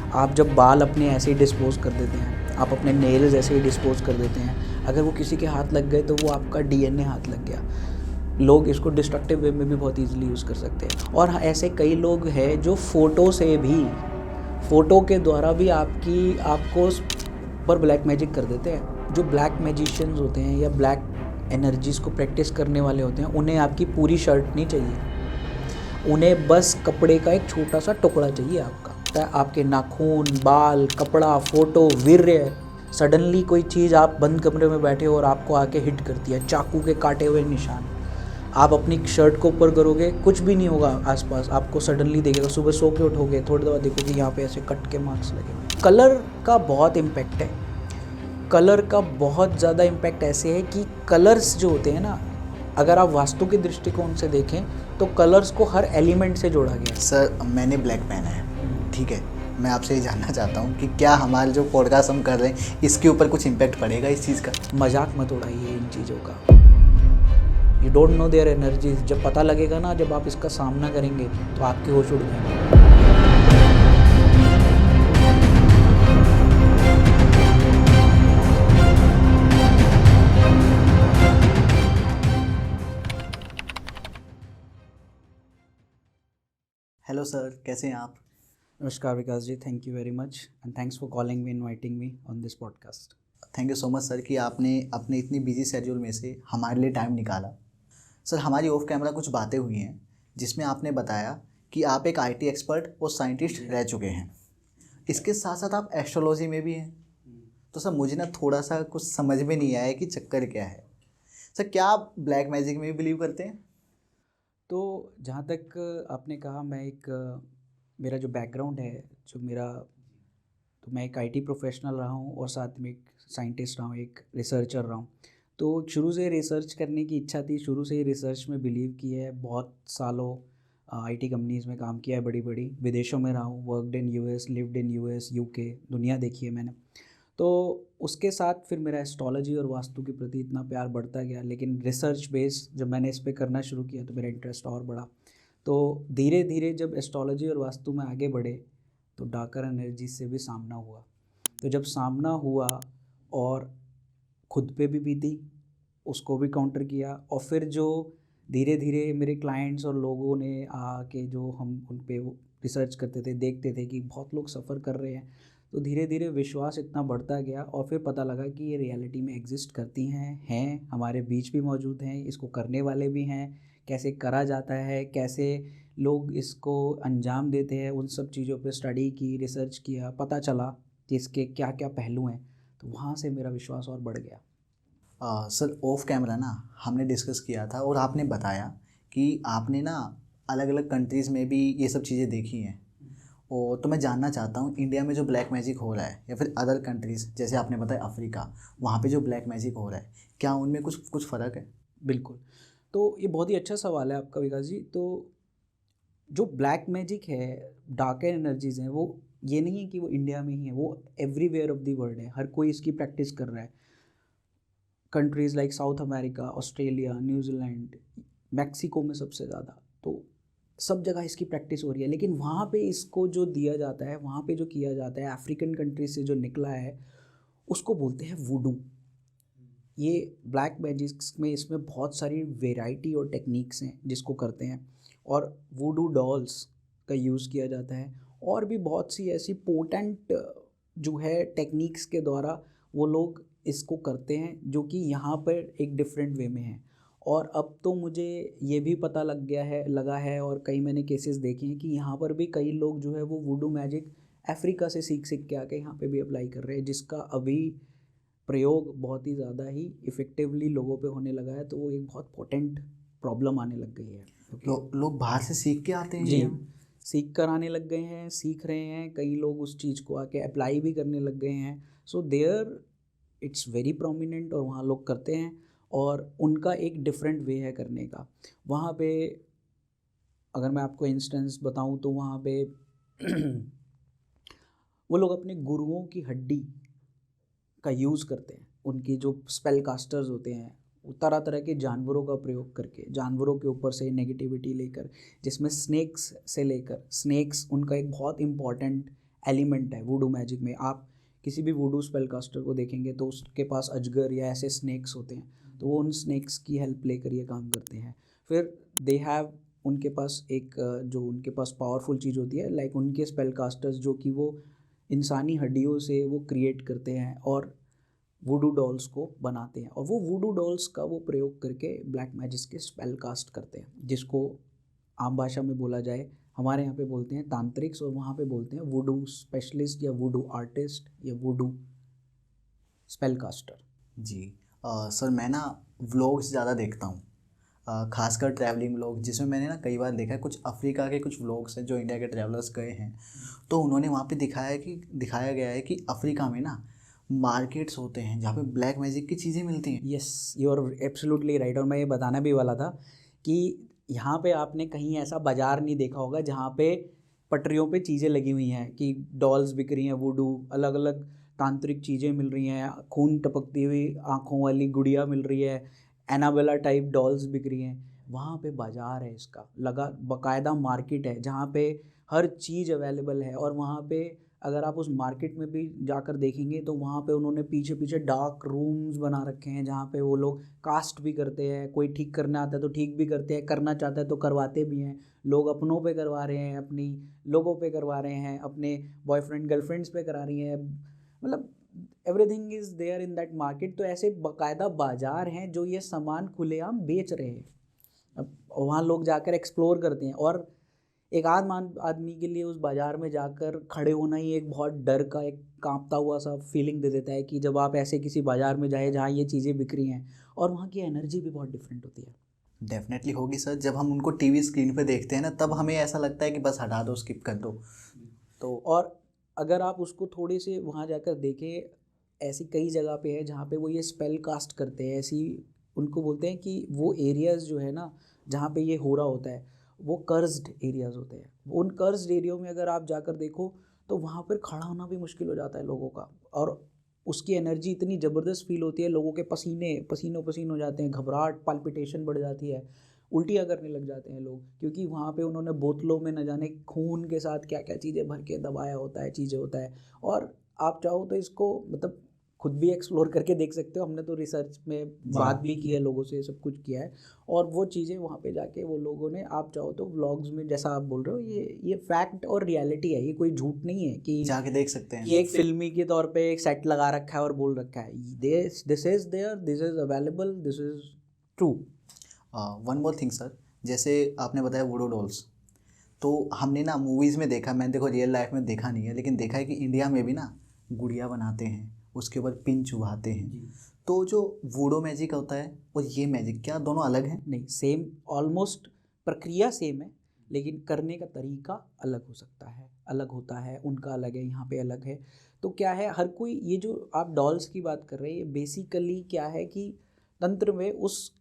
आप जब बाल अपने ऐसे ही डिस्पोज कर देते हैं, आप अपने नेल्स ऐसे ही डिस्पोज कर देते हैं, अगर वो किसी के हाथ लग गए तो वो आपका डीएनए हाथ लग गया। लोग इसको डिस्ट्रक्टिव वे में भी बहुत ईजिली यूज़ कर सकते हैं। और ऐसे कई लोग हैं जो फ़ोटो के द्वारा भी आपको पर ब्लैक मैजिक कर देते हैं। जो ब्लैक मैजिशियंस होते हैं या ब्लैक एनर्जीज़ को प्रैक्टिस करने वाले होते हैं, उन्हें आपकी पूरी शर्ट नहीं चाहिए, उन्हें बस कपड़े का एक छोटा सा टुकड़ा चाहिए आपका। आपके नाखून, बाल, कपड़ा, फ़ोटो, वीर्य, सडनली कोई चीज़, आप बंद कमरे में बैठे हो और आपको आके हिट करती है, चाकू के काटे हुए निशान। आप अपनी शर्ट को ऊपर करोगे, कुछ भी नहीं होगा आसपास, आपको सडनली देखेगा। सुबह सो के उठोगे, थोड़ी देर बाद देखोगे यहाँ पे ऐसे कट के मार्क्स लगे हुए। कलर का बहुत इम्पैक्ट है, कलर का बहुत ज़्यादा इम्पैक्ट ऐसे है कि कलर्स जो होते हैं ना, अगर आप वास्तु के दृष्टिकोण से देखें तो कलर्स को हर एलिमेंट से जोड़ा गया है। सर मैंने ब्लैक पहना है, ठीक है, मैं आपसे ये जानना चाहता हूँ कि क्या हमारे जो पॉडकास्ट हम कर रहे हैं इसके ऊपर कुछ इम्पैक्ट पड़ेगा इस चीज़ का? मजाक मत उड़ाइए इन चीज़ों का। You don't know their energies. जब पता लगेगा ना, जब आप इसका सामना करेंगे तो आपके होश उड़ जाएंगे। हेलो सर, कैसे हैं आप? नमस्कार Vikas ji, thank you very much and thanks for calling me, inviting me on this podcast. Thank you so much sir कि आपने अपने इतनी बिजी शेड्यूल में से हमारे लिए टाइम निकाला। सर हमारी ऑफ कैमरा कुछ बातें हुई हैं जिसमें आपने बताया कि आप एक आईटी एक्सपर्ट और साइंटिस्ट रह चुके हैं, इसके साथ साथ आप एस्ट्रोलॉजी में भी हैं। तो सर मुझे ना थोड़ा सा कुछ समझ में नहीं आया कि चक्कर क्या है। सर क्या आप ब्लैक मैजिक में भी बिलीव करते हैं? तो जहाँ तक आपने कहा, मेरा जो बैकग्राउंड है, तो मैं एक आईटी प्रोफेशनल रहा हूँ और साथ में एक साइंटिस्ट रहा हूँ, एक रिसर्चर रहा हूँ। तो शुरू से रिसर्च करने की इच्छा थी, शुरू से ही रिसर्च में बिलीव किया है। बहुत सालों आईटी कंपनीज़ में काम किया है, बड़ी बड़ी विदेशों में रहा हूँ, worked in US, lived in US, UK, दुनिया देखी है मैंने। तो उसके साथ फिर मेरा एस्ट्रोलॉजी और वास्तु के प्रति इतना प्यार बढ़ता गया, लेकिन रिसर्च बेस जब मैंने इस पे करना शुरू किया तो मेरा इंटरेस्ट और बढ़ा। तो धीरे धीरे जब एस्ट्रोलॉजी और वास्तु में आगे बढ़े तो डार्कर एनर्जी से भी सामना हुआ। तो जब सामना हुआ और खुद पे भी बीती, उसको भी काउंटर किया, और फिर जो धीरे धीरे मेरे क्लाइंट्स और लोगों ने आके जो हम उन पे रिसर्च करते थे, देखते थे कि बहुत लोग सफ़र कर रहे हैं, तो धीरे धीरे विश्वास इतना बढ़ता गया और फिर पता लगा कि ये रियलिटी में एग्जिस्ट करती हैं, हमारे बीच भी मौजूद हैं, इसको करने वाले भी हैं। कैसे करा जाता है, कैसे लोग इसको अंजाम देते हैं, उन सब चीज़ों पे स्टडी की, रिसर्च किया, पता चला कि इसके क्या क्या पहलू हैं। तो वहाँ से मेरा विश्वास और बढ़ गया। सर ऑफ कैमरा ना हमने डिस्कस किया था और आपने बताया कि आपने ना अलग अलग कंट्रीज़ में भी ये सब चीज़ें देखी हैं। और तो मैं जानना चाहता हूँ इंडिया में जो ब्लैक मैजिक हो रहा है या फिर अदर कंट्रीज़ जैसे आपने बताया अफ्रीका, वहाँ पे जो ब्लैक मैजिक हो रहा है, क्या उनमें कुछ कुछ फ़र्क है? बिल्कुल। तो ये बहुत ही अच्छा सवाल है आपका विकास जी। तो जो ब्लैक मैजिक है, डार्कर एनर्जीज़ हैं, वो ये नहीं है कि वो इंडिया में ही है, वो एवरीवेयर ऑफ द वर्ल्ड है। हर कोई इसकी प्रैक्टिस कर रहा है। Countries like south America, Australia, New Zealand, Mexico में सबसे ज़्यादा, तो सब जगह इसकी प्रैक्टिस हो रही है। लेकिन वहाँ पे इसको जो दिया जाता है, वहाँ पे जो किया जाता है, अफ्रीकन कंट्रीज से जो निकला है, उसको बोलते हैं वुडू। ये ब्लैक मैजिक्स में इसमें बहुत सारी वेराइटी और टेक्निक्स हैं जिसको करते हैं, और वुडू डॉल्स का यूज़ किया जाता है, और भी बहुत सी ऐसी पोटेंट जो है टेक्निक्स के द्वारा वो लोग इसको करते हैं, जो कि यहाँ पर एक डिफरेंट वे में है। और अब तो मुझे ये भी पता लगा है, और कई मैंने केसेस देखे हैं कि यहाँ पर भी कई लोग जो है वो वुडू मैजिक अफ्रीका से सीख के आके यहाँ पे भी अप्लाई कर रहे हैं, जिसका अभी प्रयोग बहुत ही ज़्यादा ही इफ़ेक्टिवली लोगों पे होने लगा है। तो वो एक बहुत पोटेंट प्रॉब्लम आने लग गई है। लोग बाहर से सीख के आते हैं जी, इंडिया में? सीख कर आने लग गए हैं, सीख रहे हैं, कई लोग उस चीज़ को आके अप्लाई भी करने लग गए हैं। So there it's very prominent, और वहाँ लोग करते हैं, और उनका एक डिफरेंट वे है करने का। वहाँ पे अगर मैं आपको इंस्टेंस बताऊँ तो वहाँ पे वो लोग अपने गुरुओं की हड्डी का यूज़ करते हैं। उनकी जो स्पेल कास्टर्स होते हैं, वो तरह तरह के जानवरों का प्रयोग करके, जानवरों के ऊपर से नेगेटिविटी लेकर, जिसमें स्नेक्स से लेकर, स्नेक्स उनका एक बहुत इम्पॉर्टेंट एलिमेंट है वुडू मैजिक में। आप किसी भी वुडू स्पेल कास्टर को देखेंगे तो उसके पास अजगर या ऐसे स्नेक्स होते हैं, तो वो उन स्नेक्स की हेल्प लेकर ये काम करते हैं। फिर दे हैव, उनके पास एक जो उनके पास पावरफुल चीज़ होती है, लाइक उनके स्पेल कास्टर्स जो कि वो इंसानी हड्डियों से वो क्रिएट करते हैं और वुडू डॉल्स को बनाते हैं, और वो वुडू डॉल्स का वो प्रयोग करके ब्लैक मैजिक के स्पेल कास्ट करते हैं, जिसको आम भाषा में बोला जाए, हमारे यहाँ पे बोलते हैं तांत्रिक्स और वहाँ पे बोलते हैं वुडू स्पेशलिस्ट या वुडू आर्टिस्ट या वुडू स्पेल कास्टर। जी सर, मैं ना व्लॉग्स ज़्यादा देखता हूँ, खासकर ट्रैवलिंग व्लॉग, जिसमें मैंने ना कई बार देखा है कुछ अफ्रीका के कुछ व्लॉग्स हैं जो इंडिया के ट्रैवलर्स गए हैं, तो उन्होंने वहाँ पे दिखाया गया है कि अफ्रीका में ना मार्केट्स होते हैं जहाँ पे ब्लैक मैजिक की चीज़ें मिलती हैं। Yes, you are absolutely right. और मैं ये बताना भी वाला था कि यहाँ पे आपने कहीं ऐसा बाज़ार नहीं देखा होगा जहाँ पे पटरियों पे चीज़ें लगी हुई हैं कि डॉल्स बिक रही हैं, वुडू अलग अलग तांत्रिक चीज़ें मिल रही हैं, खून टपकती हुई आँखों वाली गुड़िया मिल रही है, एनाबेला टाइप डॉल्स बिक रही हैं। वहाँ पे बाज़ार है इसका, लगा बाकायदा मार्केट है जहाँ पे हर चीज़ अवेलेबल है। और वहाँ पे अगर आप उस मार्केट में भी जाकर देखेंगे तो वहाँ पे उन्होंने पीछे पीछे डार्क रूम्स बना रखे हैं जहाँ पे वो लोग कास्ट भी करते हैं, कोई ठीक करना आता है तो ठीक भी करते हैं, करना चाहता है तो करवाते भी हैं। लोग अपनों पे करवा रहे हैं, अपनी लोगों पे करवा रहे हैं, अपने बॉयफ्रेंड गर्लफ्रेंड्स पे करा रही हैं, मतलब everything is there in that market. तो ऐसे बाकायदा बाज़ार हैं जो ये सामान खुलेआम बेच रहे हैं। अब वहाँ लोग जाकर एक्सप्लोर करते हैं, और एक आदमी के लिए उस बाज़ार में जाकर खड़े होना ही एक बहुत डर का, एक कांपता हुआ सा फीलिंग दे देता है कि जब आप ऐसे किसी बाज़ार में जाए जहाँ ये चीज़ें बिक रही हैं, और वहाँ की एनर्जी भी बहुत डिफरेंट होती है। डेफिनेटली होगी सर, जब हम उनको टीवी स्क्रीन पे देखते हैं ना तब हमें ऐसा लगता है कि बस हटा दो, स्किप कर दो। तो और अगर आप उसको थोड़े से वहाँ जाकर देखें, ऐसी कई जगह पे है जहाँ पे वो ये स्पेल कास्ट करते हैं, ऐसी उनको बोलते हैं कि वो एरियाज़ जो है ना जहाँ पे ये हो रहा होता है वो कर्ज्ड एरियाज़ होते हैं। उन कर्ज्ड एरियो में अगर आप जाकर देखो तो वहाँ पर खड़ा होना भी मुश्किल हो जाता है लोगों का, और उसकी एनर्जी इतनी ज़बरदस्त फील होती है, लोगों के पसीनों पसीन हो जाते हैं, घबराहट पाल्पिटेशन बढ़ जाती है, उल्टियाँ करने लग जाते हैं लोग, क्योंकि वहाँ पे उन्होंने बोतलों में न जाने खून के साथ क्या क्या चीज़ें भर के दबाया होता है, चीज़ें होता है। और आप चाहो तो इसको मतलब खुद भी एक्सप्लोर करके देख सकते हो, हमने तो रिसर्च में बात भी की है, लोगों से सब कुछ किया है, और वो चीज़ें वहाँ पे जाके वो लोगों ने, आप चाहो तो व्लॉग्स में जैसा आप बोल रहे हो, ये फैक्ट और रियलिटी है, ये कोई झूठ नहीं है कि जाके देख सकते हैं। ये एक फिल्मी के तौर पे एक सेट लगा रखा है और बोल रखा है, this is there, this is available, this is true. One more thing sir, जैसे आपने बताया वुडो डॉल्स, तो हमने ना मूवीज़ में देखा, मैंने देखो रियल लाइफ में देखा नहीं है, लेकिन देखा है कि इंडिया में भी ना गुड़िया बनाते हैं, उसके ऊपर पिन चुभाते हैं। तो जो वुडो मैजिक होता है और ये मैजिक, क्या दोनों अलग हैं? नहीं, सेम, ऑलमोस्ट प्रक्रिया सेम है, लेकिन करने का तरीका अलग हो सकता है, अलग होता है, उनका अलग है, यहाँ पे अलग है। तो क्या है, हर कोई, ये जो आप डॉल्स की बात कर रहे हैं, ये बेसिकली क्या है कि तंत्र में उस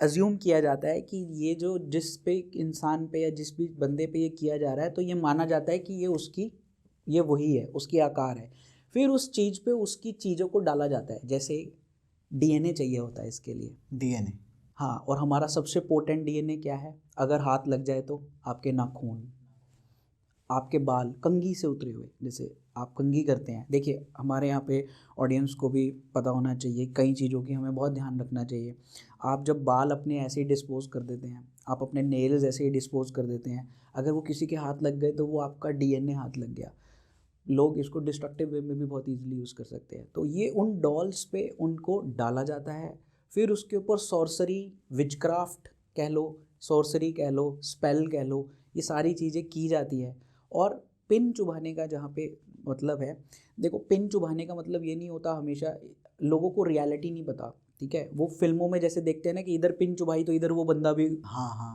अज्यूम किया जाता है कि ये जो जिस पे इंसान पे या जिस भी बंदे पे ये किया जा रहा है, तो ये माना जाता है कि ये वही है, उसकी आकार है। फिर उस चीज़ पे उसकी चीज़ों को डाला जाता है, जैसे डीएनए चाहिए होता है इसके लिए। डीएनए? हाँ, और हमारा सबसे पोटेंट डीएनए क्या है, अगर हाथ लग जाए तो आपके नाखून, आपके बाल कंघी से उतरे हुए, जैसे आप कंघी करते हैं, देखिए हमारे यहाँ पे ऑडियंस को भी पता होना चाहिए, कई चीज़ों की हमें बहुत ध्यान रखना चाहिए। आप जब बाल अपने ऐसे ही डिस्पोज कर देते हैं, आप अपने नेल्स ऐसे ही डिस्पोज कर देते हैं, अगर वो किसी के हाथ लग गए तो वो आपका डीएनए हाथ लग गया। लोग इसको डिस्ट्रक्टिव वे में भी बहुत ईजिली यूज़ कर सकते हैं। तो ये उन डॉल्स पे उनको डाला जाता है, फिर उसके ऊपर सॉर्सरी, विचक्राफ्ट कह लो, सॉर्सरी कह लो, स्पेल कह लो, ये सारी चीज़ें की जाती है। और पिन चुभाने का जहाँ पे मतलब है, देखो पिन चुभाने का मतलब ये नहीं होता, हमेशा लोगों को रियलिटी नहीं पता, ठीक है, वो फिल्मों में जैसे देखते हैं ना कि इधर पिन चुभाई तो इधर वो बंदा भी, हाँ हाँ,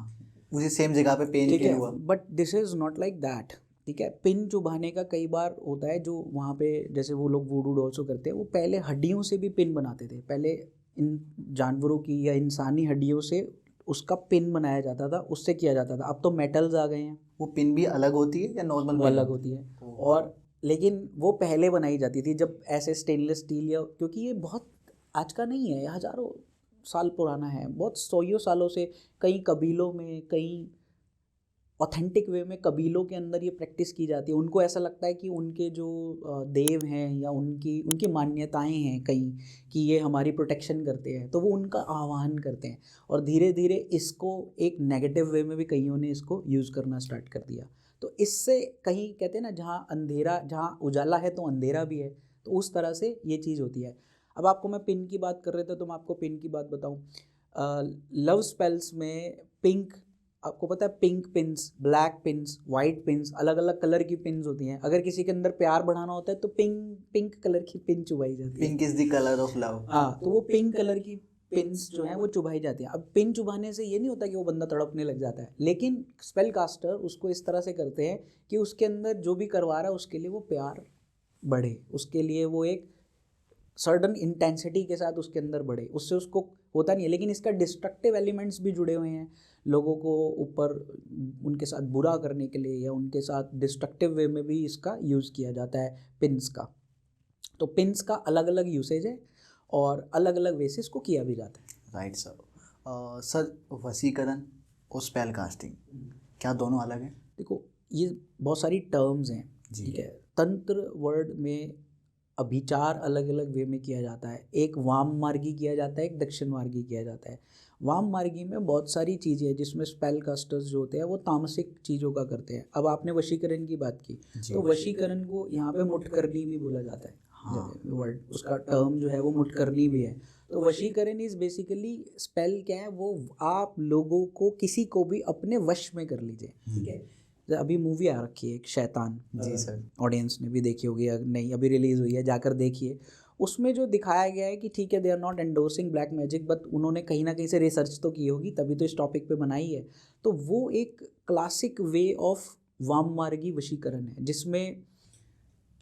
उसी सेम जगह पे पेन ठीक फील है, हुआ। But this is not like that, ठीक है। पिन चुभाने का कई बार होता है, जो वहाँ पे जैसे वो लोग वुडू डॉल्स करते हैं, वो पहले हड्डियों से भी पिन बनाते थे, पहले इन जानवरों की या इंसानी हड्डियों से उसका पिन बनाया जाता था, उससे किया जाता था। अब तो मेटल्स आ गए हैं, वो पिन भी अलग होती है या नॉर्मल वो पिन अलग होती है, और लेकिन वो पहले बनाई जाती थी जब ऐसे स्टेनलेस स्टील, या क्योंकि ये बहुत आज का नहीं है, हज़ारों साल पुराना है, बहुत सौयों सालों से कई कबीलों में, कई ऑथेंटिक वे में कबीलों के अंदर ये प्रैक्टिस की जाती है। उनको ऐसा लगता है कि उनके जो देव हैं या उनकी उनकी मान्यताएं हैं कहीं कि ये हमारी प्रोटेक्शन करते हैं, तो वो उनका आह्वान करते हैं। और धीरे धीरे इसको एक नेगेटिव वे में भी कईयों ने इसको यूज़ करना स्टार्ट कर दिया। तो इससे कहीं कहते हैं ना, जहाँ उजाला है तो अंधेरा भी है, तो उस तरह से ये चीज़ होती है। अब आपको मैं पिन की बात कर रहे थे तो मैं आपको पिन की बात बताऊँ। लव स्पेल्स में पिंक, आपको पता है pink pins, black pins, white pins, अलग अलग कलर की पिन्स होती हैं। अगर किसी के अंदर प्यार बढ़ाना होता है तो पिंक कलर की पिन चुभाई जाती है। Pink is the colour of love. हाँ, तो वो पिंक कलर की पिन्स जो हैं वो चुभाई जाती हैं। अब पिन चुभाने से ये नहीं होता कि वो बंदा तड़पने लग जाता है, लेकिन स्पेल कास्टर उसको इस तरह से करते हैं कि उसके अंदर जो भी करवा रहा है उसके लिए वो प्यार बढ़े, उसके लिए वो एक सर्टन इंटेंसिटी के साथ उसके अंदर बढ़े। उससे उसको होता नहीं है, लेकिन इसका डिस्ट्रक्टिव एलिमेंट्स भी जुड़े हुए हैं। लोगों को ऊपर उनके साथ बुरा करने के लिए या उनके साथ डिस्ट्रक्टिव वे में भी इसका यूज़ किया जाता है पिन्स का। तो पिन्स का अलग अलग यूसेज है और अलग अलग वेसिस को किया भी जाता है। Right sir. सर, वशीकरण और स्पेल कास्टिंग क्या दोनों अलग हैं? देखो, ये बहुत सारी टर्म्स हैं, ठीक है। तंत्र वर्ड में अभिचार अलग अलग वे में किया जाता है। एक वाम मार्गी किया जाता है, एक दक्षिण मार्गी किया जाता है। वाम मार्गी में बहुत सारी चीज़ें हैं जिसमें स्पेल कास्टर्स जो होते हैं वो तामसिक चीज़ों का करते हैं। अब आपने वशीकरण की बात की, तो वशीकरण को यहाँ पे मुठकरनी भी बोला जाता है। हाँ, वर्ड उसका टर्म जो है वो मुठकरनी भी है। तो वशीकरण इज बेसिकली स्पेल क्या है, वो आप लोगों को किसी को भी अपने वश में कर लीजिए, ठीक है। अभी मूवी आ रखी है एक शैतान, जी सर, ऑडियंस ने भी देखी होगी, नहीं अभी रिलीज़ हुई है, जाकर देखिए। उसमें जो दिखाया गया है कि ठीक है, they are not endorsing black magic, but उन्होंने कहीं ना कहीं से रिसर्च तो की होगी, तभी तो इस टॉपिक पे बनाई है। तो वो एक क्लासिक वे ऑफ वाम मार्गी वशीकरण है, जिसमें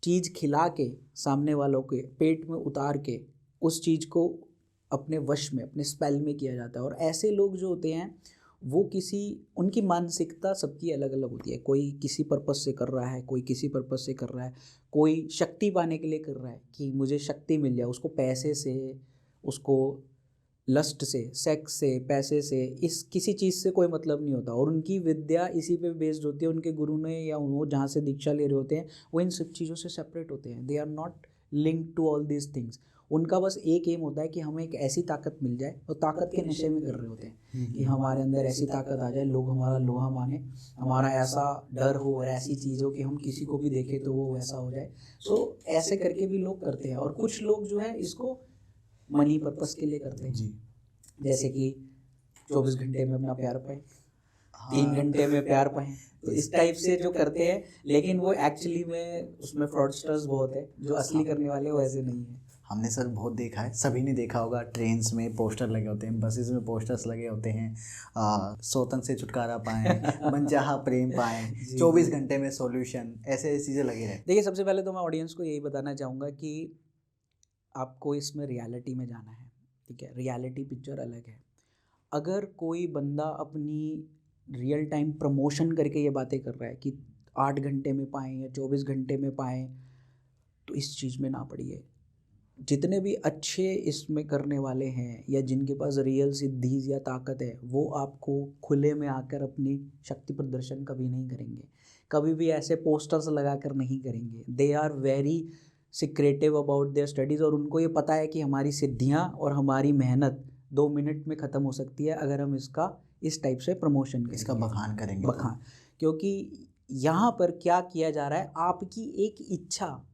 चीज़ खिला के सामने वालों के पेट में उतार के उस चीज़ को अपने वश में, अपने स्पेल में किया जाता है। और ऐसे लोग जो होते हैं वो उनकी मानसिकता सबकी अलग अलग होती है। कोई किसी पर्पस से कर रहा है, कोई किसी पर्पस से कर रहा है, कोई शक्ति पाने के लिए कर रहा है कि मुझे शक्ति मिल जाए, उसको पैसे से, उसको लस्ट से, सेक्स से, पैसे से, इस किसी चीज़ से कोई मतलब नहीं होता। और उनकी विद्या इसी पे बेस्ड होती है। उनके गुरु ने या वो जहाँ से दीक्षा ले रहे होते हैं वो इन सब चीज़ों से सेपरेट होते हैं। They are not linked to all these things. उनका बस एक एम होता है कि हमें एक ऐसी ताकत मिल जाए, और ताकत के नशे में कर रहे होते हैं कि हमारे अंदर ऐसी ताकत आ जाए, लोग हमारा लोहा माने, हमारा ऐसा डर हो और ऐसी चीज़ हो कि हम किसी को भी देखें तो वो वैसा हो जाए। सो ऐसे करके भी लोग करते हैं। और कुछ लोग जो है इसको मनी पर्पस के लिए करते हैं जी, जैसे कि 24 घंटे में अपना प्यार पाए, 3 घंटे में प्यार पाए, तो इस टाइप से जो करते हैं। लेकिन वो एक्चुअली में उसमें फ्रॉडस्टर्स बहुत है, जो असली करने वाले वो ऐसे नहीं है। हमने सर बहुत देखा है, सभी ने देखा होगा, ट्रेन्स में पोस्टर लगे होते हैं, बसेस में पोस्टर्स लगे होते हैं, सौतन से छुटकारा पाएं, मनचाहा प्रेम पाएं, 24 घंटे में सॉल्यूशन, ऐसे चीज़ें लगी रहे। देखिए, सबसे पहले तो मैं ऑडियंस को यही बताना चाहूँगा कि आपको इसमें रियलिटी में जाना है, ठीक है। रियलिटी पिक्चर अलग है। अगर कोई बंदा अपनी रियल टाइम प्रमोशन करके ये बातें कर रहा है कि 8 घंटे में पाएँ या 24 घंटे में पाएँ, तो इस चीज़ में ना पड़िए। जितने भी अच्छे इसमें करने वाले हैं या जिनके पास रियल सिद्धि या ताकत है, वो आपको खुले में आकर अपनी शक्ति प्रदर्शन कभी नहीं करेंगे, कभी भी ऐसे पोस्टर्स लगा कर नहीं करेंगे। They are very secretive about their studies, और उनको ये पता है कि हमारी सिद्धियाँ और हमारी मेहनत 2 मिनट में ख़त्म हो सकती है अगर हम इसका इस टाइप से प्रमोशन करेंगे, इसका बखान करेंगे। बखान, क्योंकि यहाँ पर क्या किया जा रहा है, आपकी एक इच्छा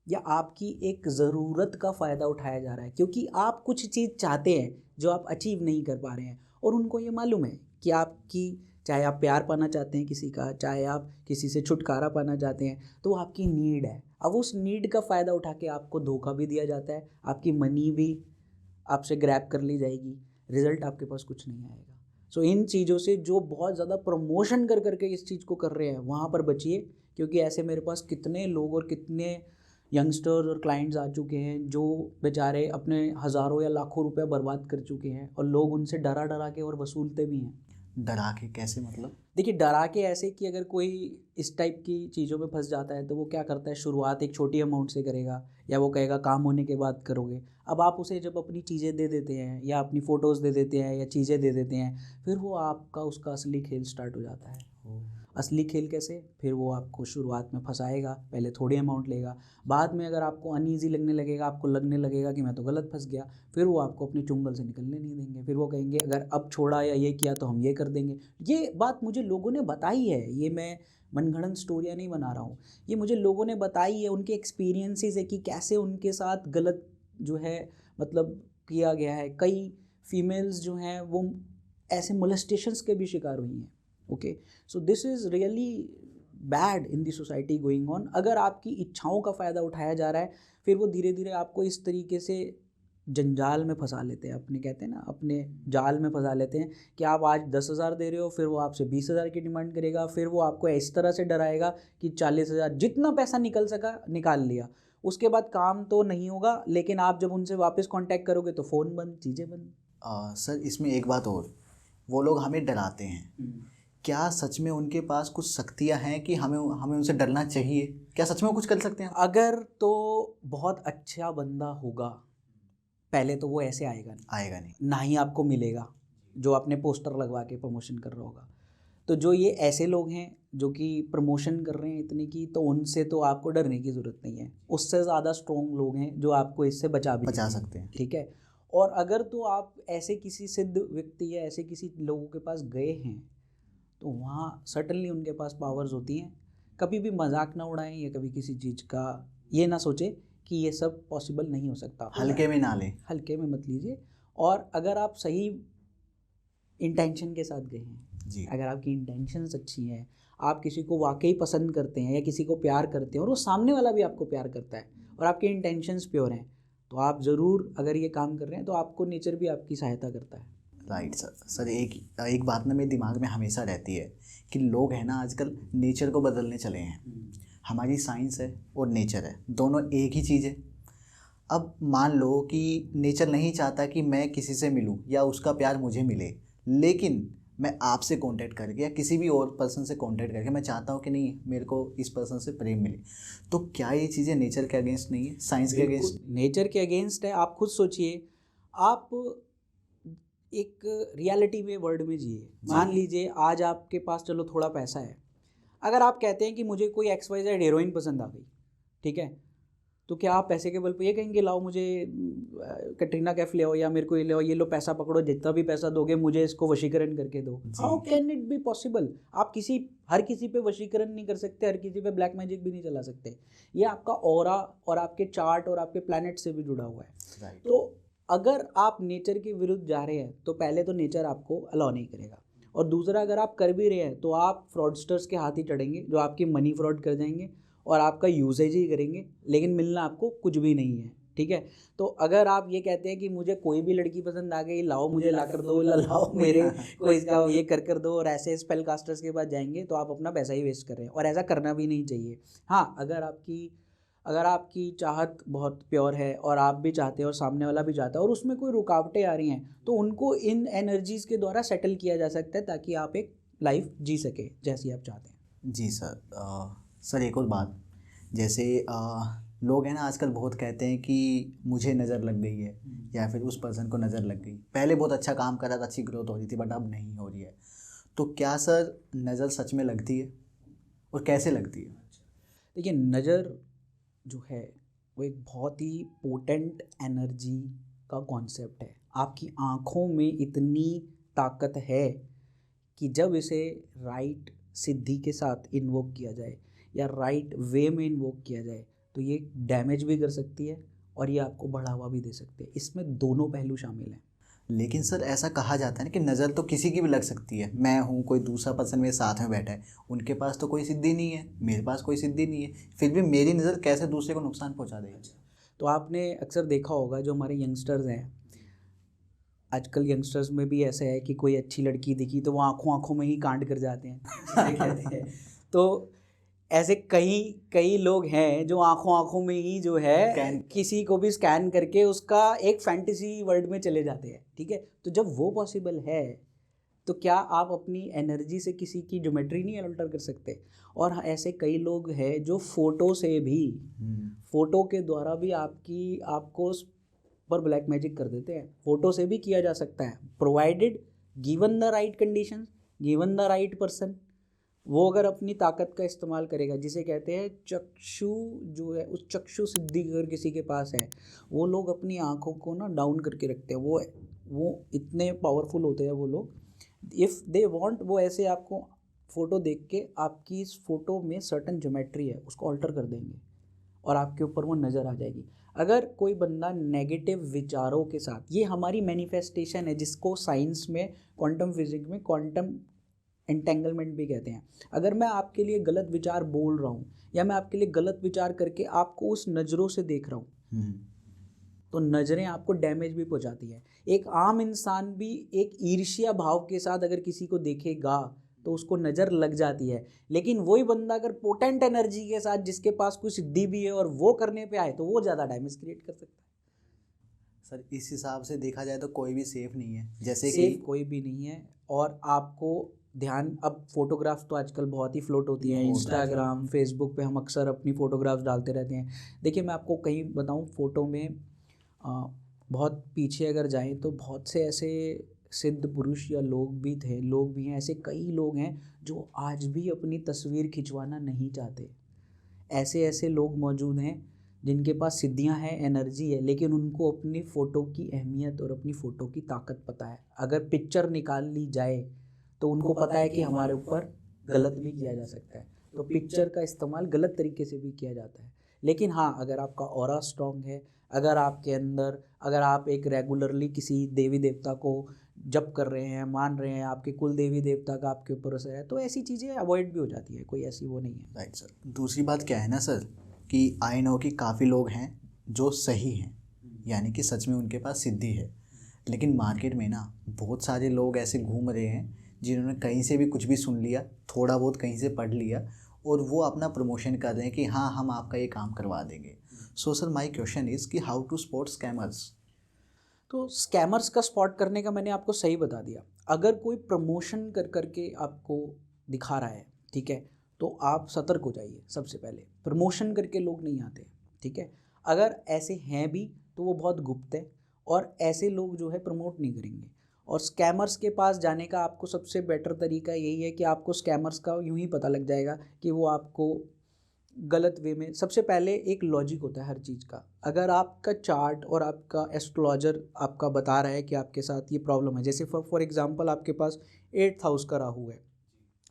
या आपकी एक ज़रूरत का फ़ायदा उठाया जा रहा है। क्योंकि आप कुछ चीज़ चाहते हैं जो आप अचीव नहीं कर पा रहे हैं, और उनको ये मालूम है कि आपकी, चाहे आप प्यार पाना चाहते हैं किसी का, चाहे आप किसी से छुटकारा पाना चाहते हैं, तो वो आपकी नीड है। अब उस नीड का फ़ायदा उठा के आपको धोखा भी दिया जाता है, आपकी मनी भी आपसे ग्रैब कर ली जाएगी, रिज़ल्ट आपके पास कुछ नहीं आएगा। सो इन चीज़ों से जो बहुत ज़्यादा प्रमोशन कर करके इस चीज़ को कर रहे हैं, वहाँ पर बचिए। क्योंकि ऐसे मेरे पास कितने लोग और कितने यंगस्टर्स और क्लाइंट्स आ चुके हैं जो बेचारे अपने हज़ारों या लाखों रुपए बर्बाद कर चुके हैं, और लोग उनसे डरा डरा के और वसूलते भी हैं। डरा के कैसे, मतलब? देखिए, डरा के ऐसे कि अगर कोई इस टाइप की चीज़ों में फंस जाता है तो वो क्या करता है, शुरुआत एक छोटी अमाउंट से करेगा, या वो कहेगा काम होने के बाद करोगे। अब आप उसे जब अपनी चीज़ें दे देते हैं या अपनी फ़ोटोज़ दे देते हैं या चीज़ें दे देते हैं, फिर वो आपका उसका असली खेल स्टार्ट हो जाता है। असली खेल कैसे, फिर वो आपको शुरुआत में फंसाएगा, पहले थोड़ी अमाउंट लेगा, बाद में अगर आपको अनईजी लगने लगेगा, आपको लगने लगेगा कि मैं तो गलत फंस गया, फिर वो आपको अपनी चुंगल से निकलने नहीं देंगे, फिर वो कहेंगे अगर अब छोड़ा या ये किया तो हम ये कर देंगे। ये बात मुझे लोगों ने बताई है, ये मैं मनगढ़ंत स्टोरियाँ नहीं बना रहा हूँ, ये मुझे लोगों ने बताई है, उनके एक्सपीरियंसेस है कि कैसे उनके साथ गलत जो है मतलब किया गया है। कई फीमेल्स जो हैं वो ऐसे मोलेस्टेशंस के भी शिकार हुई हैं। Okay, so this is really bad in the society going on. अगर आपकी इच्छाओं का फ़ायदा उठाया जा रहा है, फिर वो धीरे धीरे आपको इस तरीके से जंजाल में फंसा लेते हैं, अपने कहते हैं ना अपने जाल में फंसा लेते हैं कि आप आज 10,000 दे रहे हो, फिर वो आपसे 20,000 की डिमांड करेगा, फिर वो आपको इस तरह से डराएगा कि 40,000 जितना पैसा निकल सका निकाल लिया, उसके बाद काम तो नहीं होगा, लेकिन आप जब उनसे वापस कांटेक्ट करोगे तो फ़ोन बंद, चीज़ें बंद। सर इसमें एक बात और, वो लोग हमें डराते हैं, क्या सच में उनके पास कुछ शक्तियाँ हैं कि हमें हमें उनसे डरना चाहिए? क्या सच में वो कुछ कर सकते हैं? अगर तो बहुत अच्छा बंदा होगा, पहले तो वो ऐसे आएगा नहीं, ना ही आपको मिलेगा जो अपने पोस्टर लगवा के प्रमोशन कर रहा होगा। तो जो ये ऐसे लोग हैं जो कि प्रमोशन कर रहे हैं इतने की, तो उनसे तो आपको डरने की ज़रूरत नहीं है। उससे ज़्यादा स्ट्रॉन्ग लोग हैं जो आपको इससे बचा सकते हैं। ठीक है। और अगर तो आप ऐसे किसी सिद्ध व्यक्ति या ऐसे किसी लोगों के पास गए हैं, तो वहाँ सर्टनली उनके पास पावर्स होती हैं। कभी भी मजाक ना उड़ाएं या कभी किसी चीज़ का ये ना सोचें कि ये सब पॉसिबल नहीं हो सकता, हल्के में ना लें, हल्के में मत लीजिए। और अगर आप सही इंटेंशन के साथ गए हैं जी, अगर आपकी इंटेंशंस अच्छी हैं, आप किसी को वाकई पसंद करते हैं या किसी को प्यार करते हैं और वो सामने वाला भी आपको प्यार करता है और आपके इंटेंशंस प्योर हैं, तो आप ज़रूर अगर ये काम कर रहे हैं तो आपको नेचर भी आपकी सहायता करता है। राइट सर एक बात ना मेरे दिमाग में हमेशा रहती है कि लोग हैं ना आजकल नेचर को बदलने चले हैं। हमारी साइंस है और नेचर है, दोनों एक ही चीज़ है। अब मान लो कि नेचर नहीं चाहता कि मैं किसी से मिलूं या उसका प्यार मुझे मिले, लेकिन मैं आपसे कांटेक्ट करके या किसी भी और पर्सन से कांटेक्ट करके मैं चाहता हूँ कि नहीं मेरे को इस पर्सन से प्रेम मिले, तो क्या ये चीज़ें नेचर के अगेंस्ट नहीं है, साइंस के अगेंस्ट? नेचर के अगेंस्ट है। आप खुद सोचिए, आप एक रियलिटी में वर्ल्ड में जिए। मान लीजिए आज आपके पास चलो थोड़ा पैसा है, अगर आप कहते हैं कि मुझे कोई XYZ हीरोइन पसंद आ गई, ठीक है, तो क्या आप पैसे के बल पे ये कहेंगे लाओ मुझे कैटरीना कैफ ले आओ या मेरे को ये ले आओ, ये लो पैसा पकड़ो, जितना भी पैसा दोगे मुझे इसको वशीकरण करके दो? How can it be possible? आप हर किसी पे वशीकरण नहीं कर सकते, हर किसी पे ब्लैक मैजिक भी नहीं चला सकते। ये आपका ऑरा और आपके चार्ट और आपके प्लैनेट से भी जुड़ा हुआ है। तो अगर आप नेचर के विरुद्ध जा रहे हैं तो पहले तो नेचर आपको अलाउ नहीं करेगा, और दूसरा अगर आप कर भी रहे हैं तो आप फ्रॉडस्टर्स के हाथ ही चढ़ेंगे जो आपकी मनी फ्रॉड कर जाएंगे और आपका यूजेज ही करेंगे, लेकिन मिलना आपको कुछ भी नहीं है। ठीक है, तो अगर आप ये कहते हैं कि मुझे कोई भी लड़की पसंद आ गई, लाओ मुझे ला कर दो, लाओ मेरे को इसका ये कर दो, और ऐसे स्पेल कास्टर्स के पास जाएंगे, तो आप अपना पैसा ही वेस्ट कर रहे हैं और ऐसा करना भी नहीं चाहिए। हाँ, अगर आपकी चाहत बहुत प्योर है और आप भी चाहते हैं और सामने वाला भी चाहता है और उसमें कोई रुकावटें आ रही हैं, तो उनको इन एनर्जीज़ के द्वारा सेटल किया जा सकता है ताकि आप एक लाइफ जी सके जैसी आप चाहते हैं। जी सर। सर एक और बात, जैसे लोग हैं ना आजकल बहुत कहते हैं कि मुझे नज़र लग गई है या फिर उस पर्सन को नज़र लग गई, पहले बहुत अच्छा काम कर रहा था, अच्छी ग्रोथ हो रही थी, बट अब नहीं हो रही है, तो क्या सर नज़र सच में लगती है और कैसे लगती है? देखिए, नज़र जो है वो एक बहुत ही पोटेंट एनर्जी का कॉन्सेप्ट है। आपकी आँखों में इतनी ताकत है कि जब इसे राइट सिद्धि के साथ इन्वोक किया जाए या राइट वे में इन्वोक किया जाए तो ये डैमेज भी कर सकती है और ये आपको बढ़ावा भी दे सकती है। इसमें दोनों पहलू शामिल हैं। लेकिन सर ऐसा कहा जाता है ना कि नज़र तो किसी की भी लग सकती है, मैं हूँ, कोई दूसरा पर्सन मेरे साथ में बैठा है, उनके पास तो कोई सिद्धि नहीं है, मेरे पास कोई सिद्धि नहीं है, फिर भी मेरी नज़र कैसे दूसरे को नुकसान पहुँचा देगी? तो आपने अक्सर देखा होगा जो हमारे यंगस्टर्स हैं, आजकल यंगस्टर्स में भी ऐसा है कि कोई अच्छी लड़की दिखी तो वो आँखों में ही कांड कर जाते हैं कहते हैं। तो ऐसे कई लोग हैं जो आँखों में ही जो है किसी को भी स्कैन करके उसका एक फैंटेसी वर्ल्ड में चले जाते हैं। ठीक है, तो जब वो पॉसिबल है तो क्या आप अपनी एनर्जी से किसी की ज्योमेट्री नहीं अल्टर कर सकते? और ऐसे कई लोग हैं जो फ़ोटो से भी फ़ोटो के द्वारा भी आपको पर ब्लैक मैजिक कर देते हैं। फ़ोटो से भी किया जा सकता है, provided given the right conditions, given the right person. वो अगर अपनी ताकत का इस्तेमाल करेगा, जिसे कहते हैं चक्षु, जो है उस चक्षु सिद्धि अगर किसी के पास है, वो लोग अपनी आँखों को ना डाउन करके रखते हैं, वो इतने पावरफुल होते हैं वो लोग। इफ़ दे वांट, वो ऐसे आपको फ़ोटो देख के आपकी इस फ़ोटो में सर्टन ज्योमेट्री है उसको अल्टर कर देंगे और आपके ऊपर वो नज़र आ जाएगी। अगर कोई बंदा नेगेटिव विचारों के साथ, ये हमारी मैनिफेस्टेशन है जिसको साइंस में, क्वांटम फिजिक्स में क्वांटम एंटेंगलमेंट भी कहते हैं। अगर मैं आपके लिए गलत विचार बोल रहा हूँ या मैं आपके लिए गलत विचार करके आपको उस नज़रों से देख रहा हूँ, तो नज़रें आपको डैमेज भी पहुँचाती है। एक आम इंसान भी एक ईर्ष्या भाव के साथ अगर किसी को देखेगा तो उसको नज़र लग जाती है, लेकिन वही बंदा अगर पोटेंट एनर्जी के साथ, जिसके पास कोई सिद्धि भी है और वो करने पे आए, तो वो ज़्यादा डैमेज क्रिएट कर सकता है। सर इस हिसाब से देखा जाए तो कोई भी सेफ नहीं है, जैसे सेफ कि कोई भी नहीं है। और आपको ध्यान, अब फोटोग्राफ्स तो आजकल बहुत ही फ्लोट होती हैं, इंस्टाग्राम फेसबुक पे हम अक्सर अपनी फ़ोटोग्राफ्स डालते रहते हैं। देखिए मैं आपको कहीं बताऊं, फ़ोटो में बहुत पीछे अगर जाएं तो बहुत से ऐसे सिद्ध पुरुष या लोग भी हैं, ऐसे कई लोग हैं जो आज भी अपनी तस्वीर खिंचवाना नहीं चाहते। ऐसे ऐसे लोग मौजूद हैं जिनके पास सिद्धियां हैं, एनर्जी है, लेकिन उनको अपनी फ़ोटो की अहमियत और अपनी फ़ोटो की ताकत पता है। अगर पिक्चर निकाल ली जाए तो उनको पता है कि हमारे ऊपर गलत भी किया जा सकता है, तो पिक्चर का इस्तेमाल गलत तरीके से भी किया जाता है। लेकिन हाँ, अगर आपका ऑरा स्ट्रॉन्ग है, अगर आपके अंदर, अगर आप एक रेगुलरली किसी देवी देवता को जप कर रहे हैं, मान रहे हैं, आपके कुल देवी देवता का आपके ऊपर असर है, तो ऐसी चीज़ें अवॉइड भी हो जाती है, कोई ऐसी वो नहीं है। Right sir. दूसरी बात क्या है ना सर, कि आई नो कि काफ़ी लोग हैं जो सही हैं, यानी कि सच में उनके पास सिद्धि है, लेकिन मार्केट में ना बहुत सारे लोग ऐसे घूम रहे हैं जिन्होंने कहीं से भी कुछ भी सुन लिया, थोड़ा बहुत कहीं से पढ़ लिया, और वो अपना प्रमोशन कर रहे हैं कि हाँ हम आपका ये काम करवा देंगे। So sir my question is कि हाउ टू स्पॉट स्कैमर्स। तो स्कैमर्स का स्पॉट करने का मैंने आपको सही बता दिया। अगर कोई प्रमोशन कर करके आपको दिखा रहा है, ठीक है, तो आप सतर्क हो जाइए। सबसे पहले प्रमोशन करके लोग नहीं आते, ठीक है। अगर ऐसे हैं भी तो वो बहुत गुप्त है, और ऐसे लोग जो है प्रमोट नहीं करेंगे। और स्कैमर्स के पास जाने का आपको सबसे बेटर तरीका यही है कि आपको स्कैमर्स का यूं ही पता लग जाएगा कि वो आपको गलत वे में, सबसे पहले एक लॉजिक होता है हर चीज़ का। अगर आपका चार्ट और आपका एस्ट्रोलॉजर आपका बता रहा है कि आपके साथ ये प्रॉब्लम है, जैसे फॉर एग्जांपल आपके पास 8th हाउस का राहु है,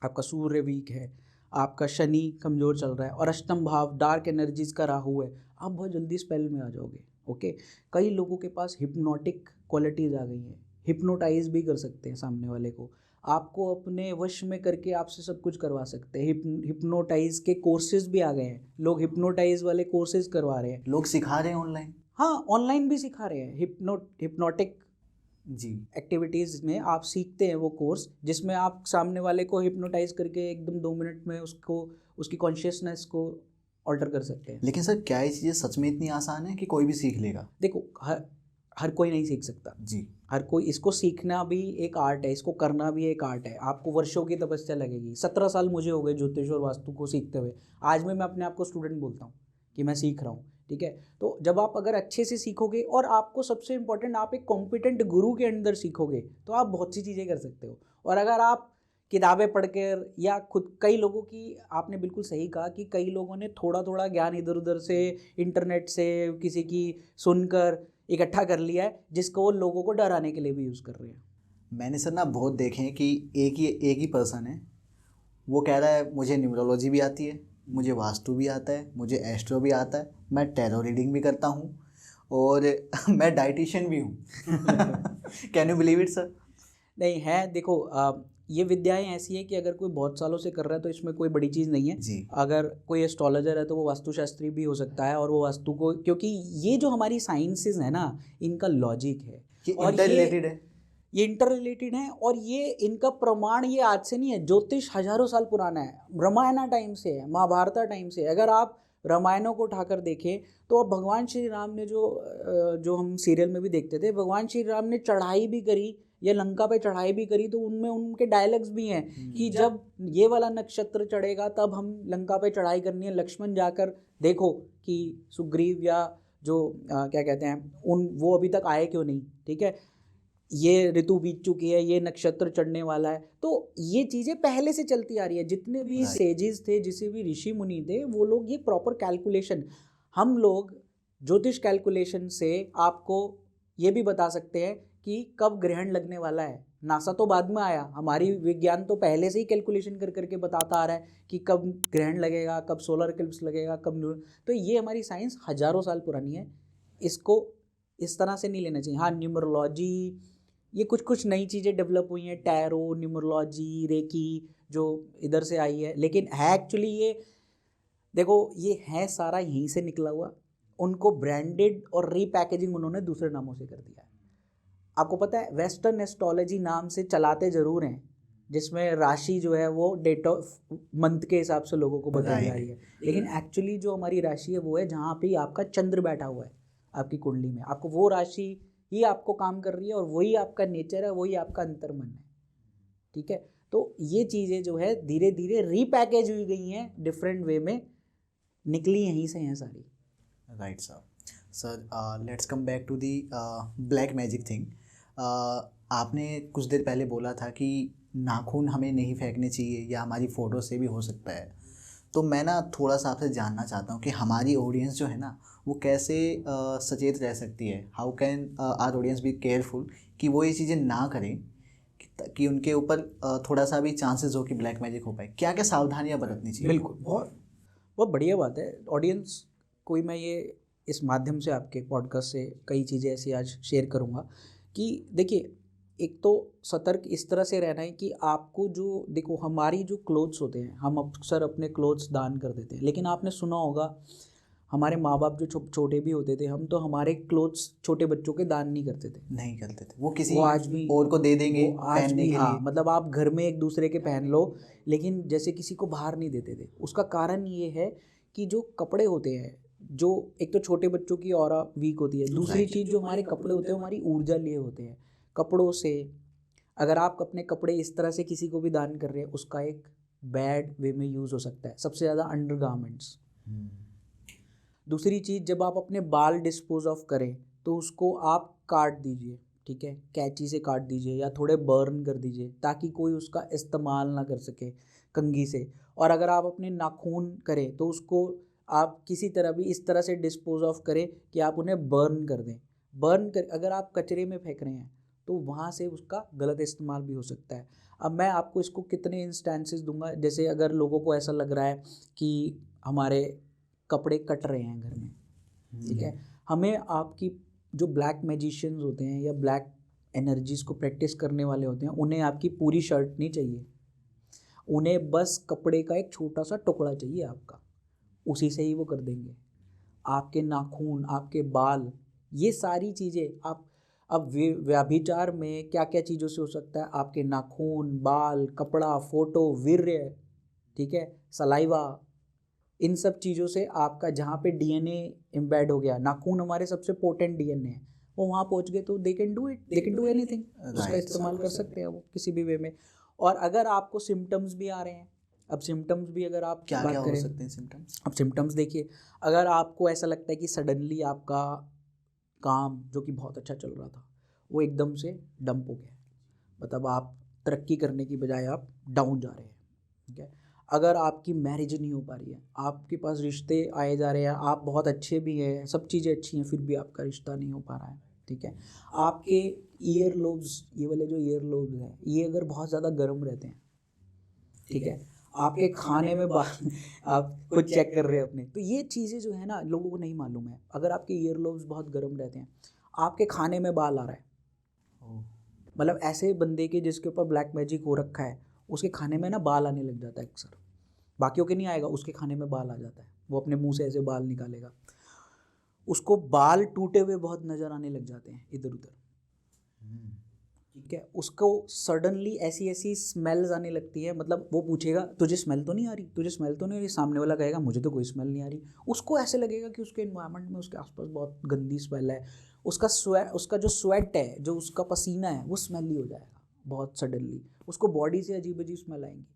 आपका सूर्य वीक है, आपका शनि कमज़ोर चल रहा है, और अष्टम भाव डार्क एनर्जीज़ का राहु है, आप बहुत जल्दी स्पेल में आ जाओगे। ओके, कई लोगों के पास हिप्नोटिक क्वालिटीज़ आ गई हैं, हिप्नोटाइज भी कर सकते हैं सामने वाले को, आपको अपने वश में करके आपसे सब कुछ करवा सकते हैं। हिप्नोटाइज के कोर्सेज भी आ गए हैं, लोग हिप्नोटाइज वाले कोर्सेज करवा रहे हैं, लोग सिखा रहे हैं ऑनलाइन। हाँ ऑनलाइन भी सिखा रहे हैं। हिप्नोटिक जी। एक्टिविटीज़ में आप सीखते हैं वो कोर्स, जिसमें आप सामने वाले को हिप्नोटाइज करके एकदम 2 मिनट में उसको, उसकी कॉन्शियसनेस को ऑल्टर कर सकते हैं। लेकिन सर क्या ये चीज़ें सच में इतनी आसान है कि कोई भी सीख लेगा? देखो, हर कोई नहीं सीख सकता जी। हर कोई, इसको सीखना भी एक आर्ट है, इसको करना भी एक आर्ट है। आपको वर्षों की तपस्या लगेगी। 17 साल मुझे हो गए ज्योतिष और वास्तु को सीखते हुए। आज मैं अपने आप को स्टूडेंट बोलता हूँ कि मैं सीख रहा हूँ, ठीक है। तो जब आप अगर अच्छे से सीखोगे, और आपको सबसे इम्पोर्टेंट, आप एक कॉम्पिटेंट गुरु के अंदर सीखोगे, तो आप बहुत सी चीज़ें कर सकते हो। और अगर आप किताबें पढ़कर या खुद, कई लोगों की, आपने बिल्कुल सही कहा कि कई लोगों ने थोड़ा थोड़ा ज्ञान इधर उधर से, इंटरनेट से, किसी की सुनकर इकट्ठा कर लिया है, जिसको वो लोगों को डराने के लिए भी यूज़ कर रहे हैं। मैंने सर ना बहुत देखे हैं कि एक ही पर्सन है, वो कह रहा है मुझे न्यूमरोलॉजी भी आती है, मुझे वास्तु भी आता है, मुझे एस्ट्रो भी आता है, मैं टैरो रीडिंग भी करता हूँ, और मैं डाइटिशियन भी हूँ। Can you believe it sir? नहीं है, देखो ये विद्याएं ऐसी है कि अगर कोई बहुत सालों से कर रहा है तो इसमें कोई बड़ी चीज़ नहीं है जी। अगर कोई एस्ट्रोलॉजर है तो वो वास्तुशास्त्री भी हो सकता है, और वो वास्तु को, क्योंकि ये जो हमारी साइंसेस है ना, इनका लॉजिक है, ये और इंटर रिलेटेड है। ये इंटर रिलेटेड है, और ये इनका प्रमाण ये आज से नहीं है। ज्योतिष हजारों साल पुराना है, रामायण टाइम से है, महाभारत टाइम से। अगर आप रामायणों को उठाकर देखें तो अब भगवान श्री राम ने जो हम सीरियल में भी देखते थे, भगवान श्री राम ने चढ़ाई भी करी या लंका पे चढ़ाई भी करी, तो उनमें उनके डायलॉग्स भी हैं कि जब ये वाला नक्षत्र चढ़ेगा तब हम लंका पे चढ़ाई करनी है। लक्ष्मण जाकर देखो कि सुग्रीव या जो क्या कहते हैं, वो अभी तक आए क्यों नहीं, ठीक है। ये ऋतु बीत चुकी है, ये नक्षत्र चढ़ने वाला है। तो ये चीज़ें पहले से चलती आ रही है। जितने भी सेजेस थे, जिसे भी ऋषि मुनि थे, वो लोग ये प्रॉपर कैलकुलेशन, हम लोग ज्योतिष कैलकुलेशन से आपको ये भी बता सकते हैं कि कब ग्रहण लगने वाला है। नासा तो बाद में आया, हमारी विज्ञान तो पहले से ही कैलकुलेशन कर करके बताता आ रहा है कि कब ग्रहण लगेगा, कब सोलर इक्लिप्स लगेगा, कब। तो ये हमारी साइंस हजारों साल पुरानी है, इसको इस तरह से नहीं लेना चाहिए। हाँ, न्यूमरोलॉजी, ये कुछ कुछ नई चीज़ें डेवलप हुई हैं, टैरो, न्यूमरोलॉजी, रेकी, जो इधर से आई है, लेकिन है एक्चुअली ये, देखो ये है सारा यहीं से निकला हुआ। उनको ब्रांडेड और रीपैकेजिंग उन्होंने दूसरे नामों से कर दिया है। आपको पता है वेस्टर्न एस्ट्रोलॉजी नाम से चलाते ज़रूर हैं, जिसमें राशि जो है वो डेट ऑफ मंथ के हिसाब से लोगों को बताई जा रही है, लेकिन एक्चुअली जो हमारी राशि है वो है जहाँ पे आपका चंद्र बैठा हुआ है आपकी कुंडली में, आपको वो राशि ही आपको काम कर रही है और वही आपका नेचर है, वही आपका अंतर्मन है। ठीक है, तो ये चीज़ें जो है धीरे धीरे रीपैकेज हुई गई हैं, डिफरेंट वे में निकली यहीं से हैं सारी। Right sir. Sir let's come back to the black magic thing. आपने कुछ देर पहले बोला था कि नाखून हमें नहीं फेंकने चाहिए या हमारी फ़ोटो से भी हो सकता है। तो मैं ना थोड़ा सा आपसे जानना चाहता हूँ कि हमारी ऑडियंस जो है ना वो कैसे सचेत रह सकती है। How can our audience be careful कि वो ये चीज़ें ना करें कि उनके ऊपर थोड़ा सा भी चांसेस हो कि ब्लैक मैजिक हो पाए। क्या क्या सावधानियाँ बरतनी चाहिए? बिल्कुल, बहुत बहुत बढ़िया बात है। ऑडियंस कोई, मैं ये इस माध्यम से आपके पॉडकास्ट से कई चीज़ें ऐसी आज शेयर करूँगा कि देखिए, एक तो सतर्क इस तरह से रहना है कि आपको जो, देखो हमारी जो क्लोथ्स होते हैं, हम अक्सर अपने क्लोथ्स दान कर देते हैं, लेकिन आपने सुना होगा हमारे माँ बाप जो छोटे भी होते थे, हम तो हमारे क्लोथ्स छोटे बच्चों के दान नहीं करते थे। नहीं करते थे, वो किसी वो आज भी और को दे देंगे वो आज पहनने भी, के हाँ, लिए। मतलब आप घर में एक दूसरे के पहन लो, लेकिन जैसे किसी को बाहर नहीं देते थे। उसका कारण ये है कि जो कपड़े होते हैं, जो एक तो छोटे बच्चों की ऑरा वीक होती है, दूसरी चीज़ जो हमारे कपड़े होते हैं हमारी ऊर्जा लिए होते हैं। कपड़ों से अगर आप अपने कपड़े इस तरह से किसी को भी दान कर रहे हैं, उसका एक बैड वे में यूज़ हो सकता है, सबसे ज़्यादा अंडरगारमेंट्स। दूसरी चीज़, जब आप अपने बाल डिस्पोज ऑफ करें तो उसको आप काट दीजिए, ठीक है, कैंची से काट दीजिए या थोड़े बर्न कर दीजिए ताकि कोई उसका इस्तेमाल ना कर सके कंघी से। और अगर आप अपने नाखून करें तो उसको आप किसी तरह भी इस तरह से डिस्पोज ऑफ करें कि आप उन्हें बर्न कर दें। बर्न कर, अगर आप कचरे में फेंक रहे हैं तो वहाँ से उसका गलत इस्तेमाल भी हो सकता है। अब मैं आपको इसको कितने इंस्टेंसेस दूंगा, जैसे अगर लोगों को ऐसा लग रहा है कि हमारे कपड़े कट रहे हैं घर में, ठीक है, हमें आपकी जो ब्लैक मैजिशियंस होते हैं या ब्लैक एनर्जीज़ को प्रैक्टिस करने वाले होते हैं, उन्हें आपकी पूरी शर्ट नहीं चाहिए, उन्हें बस कपड़े का एक छोटा सा टुकड़ा चाहिए आपका, उसी से ही वो कर देंगे। आपके नाखून, आपके बाल, ये सारी चीज़ें आप, अब व्यभिचार में क्या क्या चीज़ों से हो सकता है, आपके नाखून, बाल, कपड़ा, फोटो, वीर्य, ठीक है, सलाइवा, इन सब चीज़ों से आपका जहाँ पे डीएनए एम्बेड हो गया, नाखून हमारे सबसे पोटेंट डीएनए है, वो वहाँ पहुँच गए तो they can do it, they can do anything, उसका इस्तेमाल कर सकते हैं वो किसी भी वे में। और अगर आपको सिम्टम्स भी आ रहे हैं, अब सिम्टम्स भी अगर आप क्या बात क्या हो करें, सकते हैं सिम्टम्स? अब सिम्टम्स देखिए, अगर आपको ऐसा लगता है कि सडनली आपका काम जो कि बहुत अच्छा चल रहा था वो एकदम से डंप हो गया, मतलब आप तरक्की करने की बजाय आप डाउन जा रहे हैं, ठीक है। अगर आपकी मैरिज नहीं हो पा रही है, आपके पास रिश्ते आए जा रहे हैं, आप बहुत अच्छे भी हैं, सब चीज़ें अच्छी हैं, फिर भी आपका रिश्ता नहीं हो पा रहा है, ठीक है। आपके ईयर लोब्स, ये वाले जो ईयर लोब्स हैं, ये अगर बहुत ज़्यादा गर्म रहते हैं, ठीक है, आपके खाने में आप खुद चेक कर रहे हैं अपने, तो ये चीज़ें जो है ना लोगों को नहीं मालूम है। अगर आपके ईयर लोब्स बहुत गर्म रहते हैं, आपके खाने में बाल आ रहा है, मतलब ऐसे बंदे के जिसके ऊपर ब्लैक मैजिक हो रखा है, उसके खाने में ना बाल आने लग जाता है अक्सर, बाकियों के नहीं आएगा, उसके खाने में बाल आ जाता है, वो अपने मुंह से ऐसे बाल निकालेगा, उसको बाल टूटे हुए बहुत नज़र आने लग जाते हैं इधर उधर, ठीक है, उसको सडनली ऐसी ऐसी स्मेल्स आने लगती है, मतलब वो पूछेगा तुझे स्मेल तो नहीं आ रही, तुझे स्मेल तो नहीं आ रही, सामने वाला कहेगा मुझे तो कोई स्मेल नहीं आ रही, उसको ऐसे लगेगा कि उसके इन्वायरमेंट में उसके आसपास बहुत गंदी स्मेल है, उसका जो स्वेट है, जो उसका पसीना है, वो स्मेली हो जाएगा बहुत सडनली, उसको बॉडी से अजीब अजीब स्मेल आएंगी,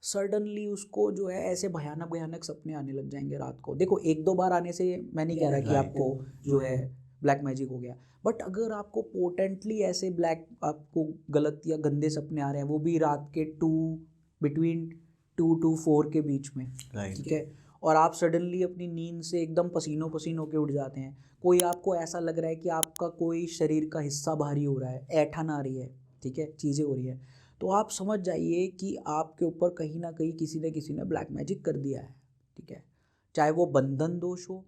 सडनली उसको जो है ऐसे भयानक भयानक सपने आने लग जाएंगे रात को। देखो एक दो बार आने से मैं नहीं कह रहा कि आपको जो है ब्लैक मैजिक हो गया। बट अगर आपको पोटेंटली ऐसे ब्लैक आपको गलत या गंदे सपने आ रहे हैं, वो भी रात के बिटवीन 2 to 4 के बीच में, ठीक है, और आप सडनली अपनी नींद से एकदम पसीनों पसीन होके उठ जाते हैं, कोई आपको ऐसा लग रहा है कि आपका कोई शरीर का हिस्सा भारी हो रहा है, ऐठन आ रही है, ठीक है, चीज़ें हो रही है, तो आप समझ जाइए कि आपके ऊपर कहीं ना कहीं किसी ने ब्लैक मैजिक कर दिया है, ठीक है। चाहे वो बंधन दोष हो,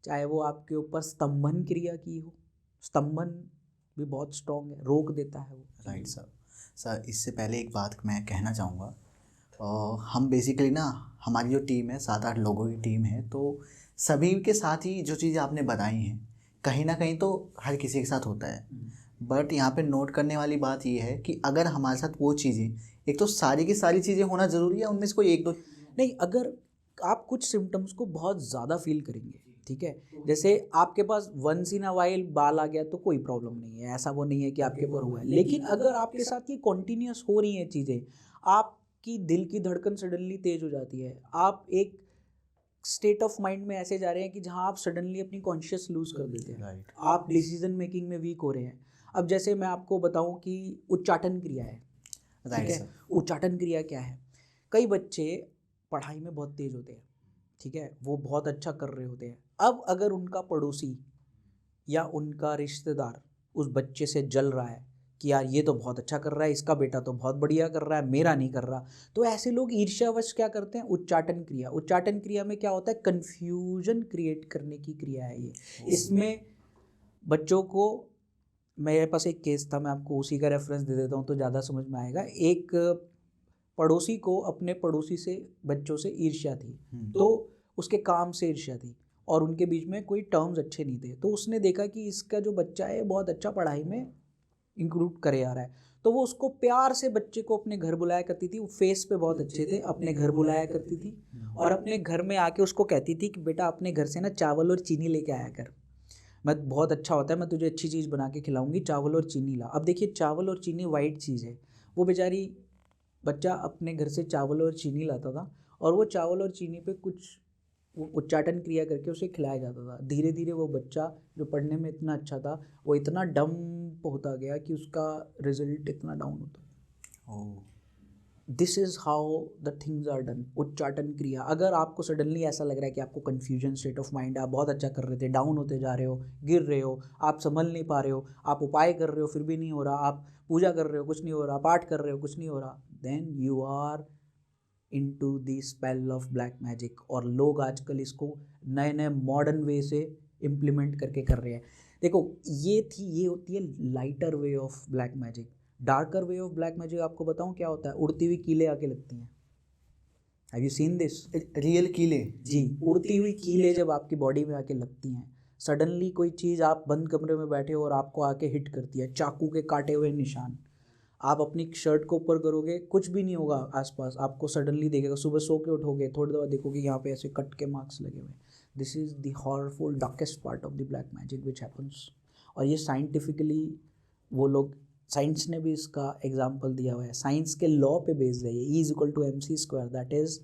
चाहे वो आपके ऊपर स्तंभन क्रिया की हो, स्तंभन भी बहुत स्ट्रॉन्ग है, रोक देता है वो। Right sir. सर इससे पहले एक बात मैं कहना चाहूँगा, हम बेसिकली ना, हमारी जो टीम है 7-8 लोगों की टीम है, तो सभी के साथ ही जो चीज़ें आपने बताई हैं कहीं ना कहीं तो हर किसी के साथ होता है। बट यहाँ पे नोट करने वाली बात ये है कि अगर हमारे साथ वो चीज़ें, एक तो सारी की सारी चीज़ें होना ज़रूरी है, उनमें से कोई एक दो नहीं, अगर आप कुछ सिम्टम्स को बहुत ज़्यादा फील करेंगे, ठीक है, जैसे आपके पास वंस इन अ वाइल बाल आ गया तो कोई प्रॉब्लम नहीं है, ऐसा वो नहीं है कि आपके ऊपर हुआ है। लेकिन अगर आपके साथ ये कॉन्टीन्यूस हो रही हैं चीज़ें, आपकी दिल की धड़कन सडनली तेज हो जाती है, आप एक स्टेट ऑफ माइंड में ऐसे जा रहे हैं कि जहाँ आप सडनली अपनी कॉन्शियस लूज कर देते हैं, आप डिसीजन मेकिंग में वीक हो रहे हैं। अब जैसे मैं आपको बताऊं कि उच्चाटन क्रिया है, ठीक है। उच्चाटन क्रिया क्या है? कई बच्चे पढ़ाई में बहुत तेज होते हैं, ठीक है, वो बहुत अच्छा कर रहे होते हैं। अब अगर उनका पड़ोसी या उनका रिश्तेदार उस बच्चे से जल रहा है कि यार ये तो बहुत अच्छा कर रहा है, इसका बेटा तो बहुत बढ़िया कर रहा है, मेरा नहीं कर रहा, तो ऐसे लोग ईर्ष्यावश क्या करते हैं? उच्चाटन क्रिया। उच्चाटन क्रिया में क्या होता है? कन्फ्यूजन क्रिएट करने की क्रिया है ये। इसमें बच्चों को, मेरे पास एक केस था, मैं आपको उसी का रेफरेंस दे देता हूँ तो ज़्यादा समझ में आएगा। एक पड़ोसी को अपने पड़ोसी से, बच्चों से ईर्ष्या थी, तो उसके काम से ईर्ष्या थी और उनके बीच में कोई टर्म्स अच्छे नहीं थे, तो उसने देखा कि इसका जो बच्चा है बहुत अच्छा पढ़ाई में इंक्लूड करे आ रहा है, तो वो उसको प्यार से, बच्चे को अपने घर बुलाया करती थी, वो फेस पे बहुत अच्छे थे, अपने घर बुलाया करती थी और अपने घर में आके उसको कहती थी कि बेटा अपने घर से ना चावल और चीनी लेके आया कर, मैं बहुत अच्छा होता है, मैं तुझे अच्छी चीज़ बना के खिलाऊंगी, चावल और चीनी ला। अब देखिए, चावल और चीनी वाइट चीज़ है, वो बेचारी बच्चा अपने घर से चावल और चीनी लाता था और वो चावल और चीनी पे कुछ वो उच्चाटन क्रिया करके उसे खिलाया जाता था। धीरे धीरे वो बच्चा जो पढ़ने में इतना अच्छा था, वो इतना डम्प होता गया कि उसका रिजल्ट इतना डाउन होता। This is how the things are done. उच्चाटन क्रिया। अगर आपको सडनली ऐसा लग रहा है कि आपको कन्फ्यूजन स्टेट ऑफ माइंड है, आप बहुत अच्छा कर रहे थे, डाउन होते जा रहे हो, गिर रहे हो, आप संभल नहीं पा रहे हो, आप उपाय कर रहे हो फिर भी नहीं हो रहा, आप पूजा कर रहे हो कुछ नहीं हो रहा, पाठ कर रहे हो कुछ नहीं हो रहा, then you are into the spell of black magic. और लोग आजकल इसको नए नए मॉडर्न वे से इम्प्लीमेंट करके कर रहे हैं। देखो, ये होती है lighter way of black magic. Darker way of black magic आपको बताऊं क्या होता है? उड़ती हुई कीलें आके लगती हैं। Have you seen this? Real कीले? जी, उड़ती हुई कीलें जब आपकी बॉडी में आके लगती हैं, सडनली कोई चीज़, आप बंद कमरे में बैठे हो और आपको आके हिट करती है, चाकू के काटे हुए निशान, आप अपनी शर्ट को ऊपर करोगे, कुछ भी नहीं होगा आसपास, आपको सडनली देखेगा, सुबह सो के उठोगे, थोड़ी देर बाद देखोगे यहाँ पे ऐसे कट के मार्क्स लगे हुए। This is the horrorful darkest part of the black magic which happens. और ये साइंटिफिकली वो लोग, साइंस ने भी इसका एग्जाम्पल दिया हुआ है, साइंस के लॉ पे बेस्ड है ये, E=mc²। दैट इज़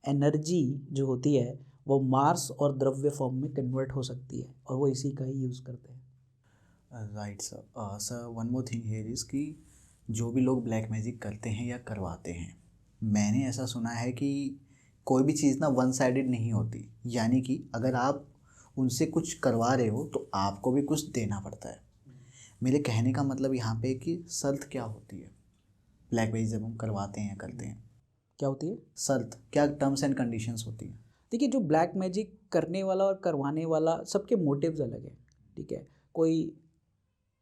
एनर्जी जो होती है वो मास और द्रव्य फॉर्म में कन्वर्ट हो सकती है और वो इसी का ही यूज़ करते हैं। Right sir. Sir one more thing here is कि जो भी लोग ब्लैक मैजिक करते हैं या करवाते हैं, मैंने ऐसा सुना है कि कोई भी चीज़ ना वन साइडेड नहीं होती, यानी कि अगर आप उनसे कुछ करवा रहे हो तो आपको भी कुछ देना पड़ता है। मेरे कहने का मतलब यहाँ पे कि शर्त क्या होती है ब्लैक मैजिक जब हम करवाते हैं या करते हैं? क्या होती है शर्त? क्या टर्म्स एंड कंडीशंस होती हैं? देखिए, जो ब्लैक मैजिक करने वाला और करवाने वाला, सबके मोटिव्स अलग हैं, ठीक है। कोई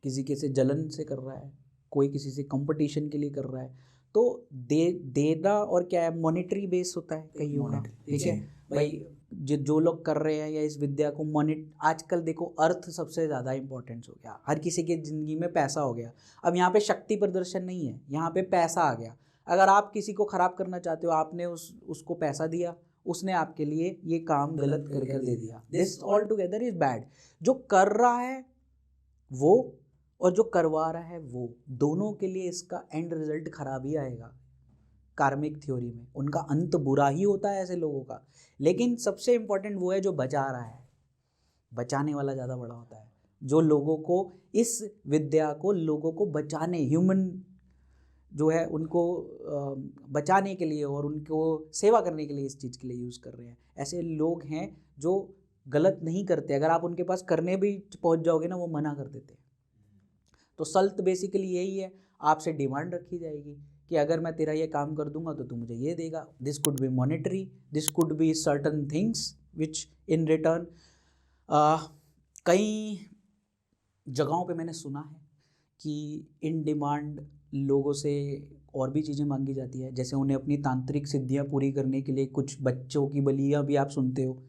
किसी के से जलन से कर रहा है, कोई किसी से कंपटीशन के लिए कर रहा है, तो देना और क्या है, मॉनेटरी बेस होता है कईयों का, ठीक है भाई। जो लोग कर रहे हैं या इस विद्या को आजकल देखो, अर्थ सबसे ज़्यादा इंपॉर्टेंस हो गया, हर किसी के ज़िंदगी में पैसा हो गया। अब यहाँ पे शक्ति प्रदर्शन नहीं है, यहाँ पे पैसा आ गया। अगर आप किसी को ख़राब करना चाहते हो, आपने उसको पैसा दिया, उसने आपके लिए ये काम गलत कर कर दे दिया। This all together is bad. जो कर रहा है वो और जो करवा रहा है वो, दोनों के लिए इसका एंड रिजल्ट खराब ही आएगा। कार्मिक थ्योरी में उनका अंत बुरा ही होता है ऐसे लोगों का। लेकिन सबसे इम्पोर्टेंट वो है जो बचा रहा है, बचाने वाला ज़्यादा बड़ा होता है। जो लोगों को इस विद्या को लोगों को बचाने, ह्यूमन जो है उनको बचाने के लिए और उनको सेवा करने के लिए इस चीज़ के लिए यूज़ कर रहे हैं। ऐसे लोग हैं जो गलत नहीं करते, अगर आप उनके पास करने भी पहुंच जाओगे ना वो मना कर देते हैं। तो सल्त बेसिकली यही है, आपसे डिमांड रखी जाएगी कि अगर मैं तेरा ये काम कर दूंगा तो तू मुझे ये देगा। This could be monetary, this could be certain things which in return. कई जगहों पे मैंने सुना है कि इन डिमांड लोगों से और भी चीज़ें मांगी जाती है, जैसे उन्हें अपनी तांत्रिक सिद्धियां पूरी करने के लिए कुछ बच्चों की बलियां भी आप सुनते हो,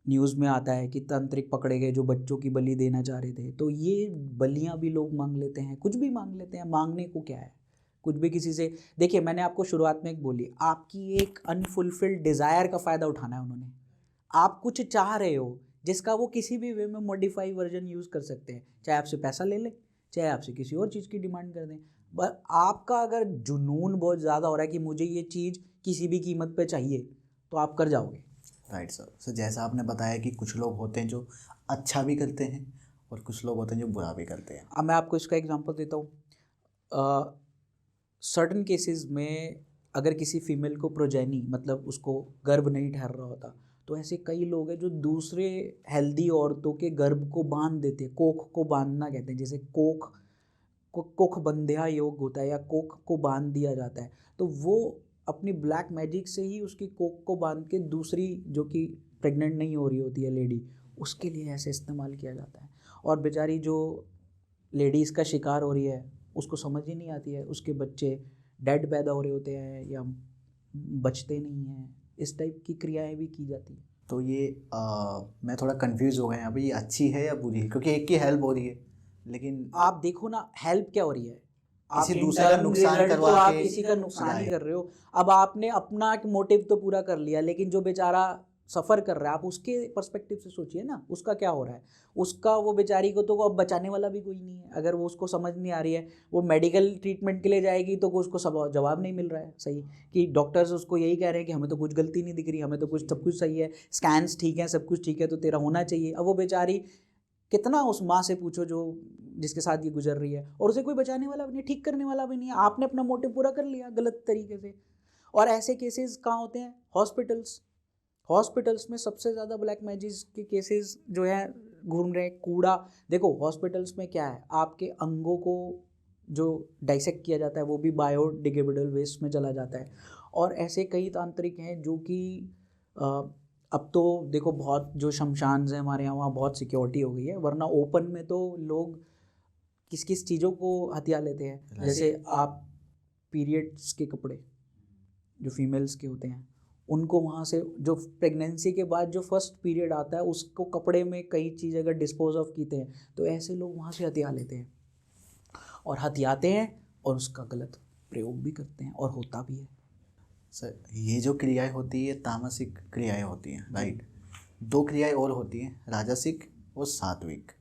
न्यूज़ में आता है कि तांत्रिक पकड़े गए जो बच्चों की बलि देना चाह रहे थे। तो ये बलियां भी लोग मांग लेते हैं, कुछ भी मांग लेते हैं। मांगने को क्या है, कुछ भी किसी से। देखिए मैंने आपको शुरुआत में एक बोली, आपकी एक अनफुलफिल्ड डिज़ायर का फ़ायदा उठाना है उन्होंने। आप कुछ चाह रहे हो जिसका वो किसी भी वे में मॉडिफाई वर्जन यूज़ कर सकते हैं, चाहे आपसे पैसा ले लें, चाहे आपसे किसी और चीज़ की डिमांड कर दें। बस आपका अगर जुनून बहुत ज़्यादा हो रहा है कि मुझे ये चीज़ किसी भी कीमत पे चाहिए, तो आप कर जाओगे। राइट सर जैसा आपने बताया कि कुछ लोग होते हैं जो अच्छा भी करते हैं और कुछ लोग होते हैं जो बुरा भी करते हैं। अब मैं आपको इसका एग्जांपल देता हूँ। सर्टन केसेस में अगर किसी फीमेल को प्रोजेनी मतलब उसको गर्भ नहीं ठहर रहा होता, तो ऐसे कई लोग हैं जो दूसरे हेल्दी औरतों के गर्भ को बांध देते हैं। कोख को बांधना कहते हैं, जैसे कोख बंध्या योग होता है या कोख को बांध दिया जाता है। तो वो अपनी ब्लैक मैजिक से ही उसकी कोख को बांध के दूसरी जो कि प्रेग्नेंट नहीं हो रही होती है लेडी, उसके लिए ऐसे इस्तेमाल किया जाता है। और बेचारी जो लेडी इसका शिकार हो रही है उसको समझ ही नहीं आती है, उसके बच्चे डेड पैदा हो रहे होते हैं या बचते नहीं हैं। इस टाइप की क्रियाएं भी की जाती हैं। तो ये मैं थोड़ा कंफ्यूज हो गया अभी, ये अच्छी है या बुरी है? क्योंकि एक की हेल्प हो रही है लेकिन आप देखो ना हेल्प क्या हो रही है, आप किसी इन दूसरे का टर्म नुकसान रिजल्ट तो करवा आप के किसी का नुकसान ही जाए। कर रहे हो। अब आपने अपना एक मोटिव तो पूरा कर लिया, लेकिन जो बेचारा सफ़र कर रहा है आप उसके पर्सपेक्टिव से सोचिए ना, उसका क्या हो रहा है। उसका वो बेचारी को तो अब बचाने वाला भी कोई नहीं है। अगर वो उसको समझ नहीं आ रही है, वो मेडिकल ट्रीटमेंट के लिए जाएगी तो उसको सब जवाब नहीं मिल रहा है सही, कि डॉक्टर्स उसको यही कह रहे हैं कि हमें तो कुछ गलती नहीं दिख रही, हमें तो कुछ सब कुछ सही है, स्कैन्स ठीक है, सब कुछ ठीक है, तो तेरा होना चाहिए। अब वो बेचारी कितना उस माँ से पूछो जो जिसके साथ ये गुजर रही है, और उसे कोई बचाने वाला भी नहीं, ठीक करने वाला भी नहीं है। आपने अपना मोटिव पूरा कर लिया गलत तरीके से। और ऐसे केसेस कहाँ होते हैं? हॉस्पिटल्स में सबसे ज़्यादा ब्लैक मैजिक के केसेस जो है घूम रहे हैं। कूड़ा देखो, हॉस्पिटल्स में क्या है, आपके अंगों को जो डाइसेक्ट किया जाता है वो भी बायोडिग्रेडेबल वेस्ट में चला जाता है। और ऐसे कई तांत्रिक हैं जो कि अब तो देखो बहुत जो शमशान है हमारे यहाँ, वहाँ बहुत सिक्योरिटी हो गई है, वरना ओपन में तो लोग किस किस चीज़ों को हथिया लेते हैं। जैसे आप पीरियड्स के कपड़े जो फीमेल्स के होते हैं उनको वहाँ से, जो प्रेगनेंसी के बाद जो फर्स्ट पीरियड आता है उसको कपड़े में कई चीज़ अगर डिस्पोज ऑफ कीते हैं तो ऐसे लोग वहाँ से हथिया लेते हैं और हथियाते हैं और उसका गलत प्रयोग भी करते हैं और होता भी है। सर ये जो क्रियाएं होती है तामसिक क्रियाएं होती हैं, राइट? दो क्रियाएं और होती हैं, राजसिक और सात्विक।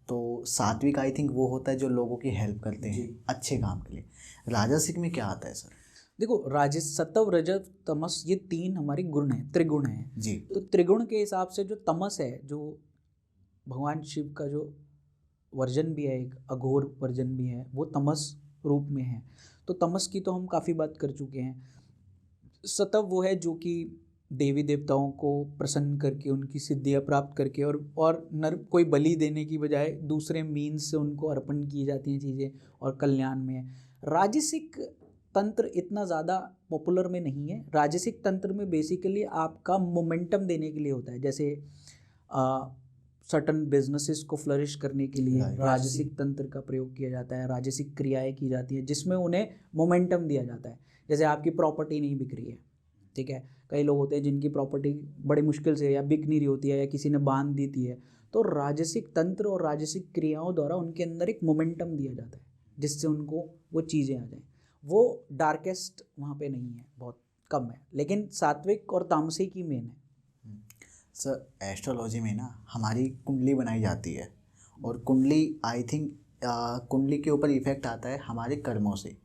तो सात्विक आई थिंक वो होता है जो लोगों की हेल्प करते हैं अच्छे काम के लिए। राजसिक में क्या आता है सर? देखो, सत्व रजत तमस ये तीन हमारे गुण हैं, त्रिगुण हैं जी। तो त्रिगुण के हिसाब से जो तमस है, जो भगवान शिव का जो वर्जन भी है, एक अघोर वर्जन भी है, वो तमस रूप में है। तो तमस की तो हम काफ़ी बात कर चुके हैं। सत्व वो है जो कि देवी देवताओं को प्रसन्न करके उनकी सिद्धियां प्राप्त करके और नर कोई बलि देने की बजाय दूसरे मीन्स से उनको अर्पण की जाती हैं चीज़ें और कल्याण में है। राजसिक तंत्र इतना ज़्यादा पॉपुलर में नहीं है। राजसिक तंत्र में बेसिकली आपका मोमेंटम देने के लिए होता है, जैसे सर्टन बिजनेसेस को फ्लरिश करने के लिए राजसिक तंत्र का प्रयोग किया जाता है, राजसिक क्रियाएं की जाती हैं जिसमें उन्हें मोमेंटम दिया जाता है। जैसे आपकी प्रॉपर्टी नहीं बिक रही है, ठीक है, कई लोग होते हैं जिनकी प्रॉपर्टी बड़ी मुश्किल से या बिक नहीं रही होती है या किसी ने बांध दी थी है, तो राजसिक तंत्र और राजसिक क्रियाओं द्वारा उनके अंदर एक मोमेंटम दिया जाता है जिससे उनको वो चीज़ें आ जाएं। वो डार्केस्ट वहाँ पे नहीं है, बहुत कम है, लेकिन सात्विक और तामसिक ही मेन है। सर एस्ट्रोलॉजी में ना हमारी कुंडली बनाई जाती है और कुंडली आई थिंक कुंडली के ऊपर इफेक्ट आता है हमारे कर्मों से।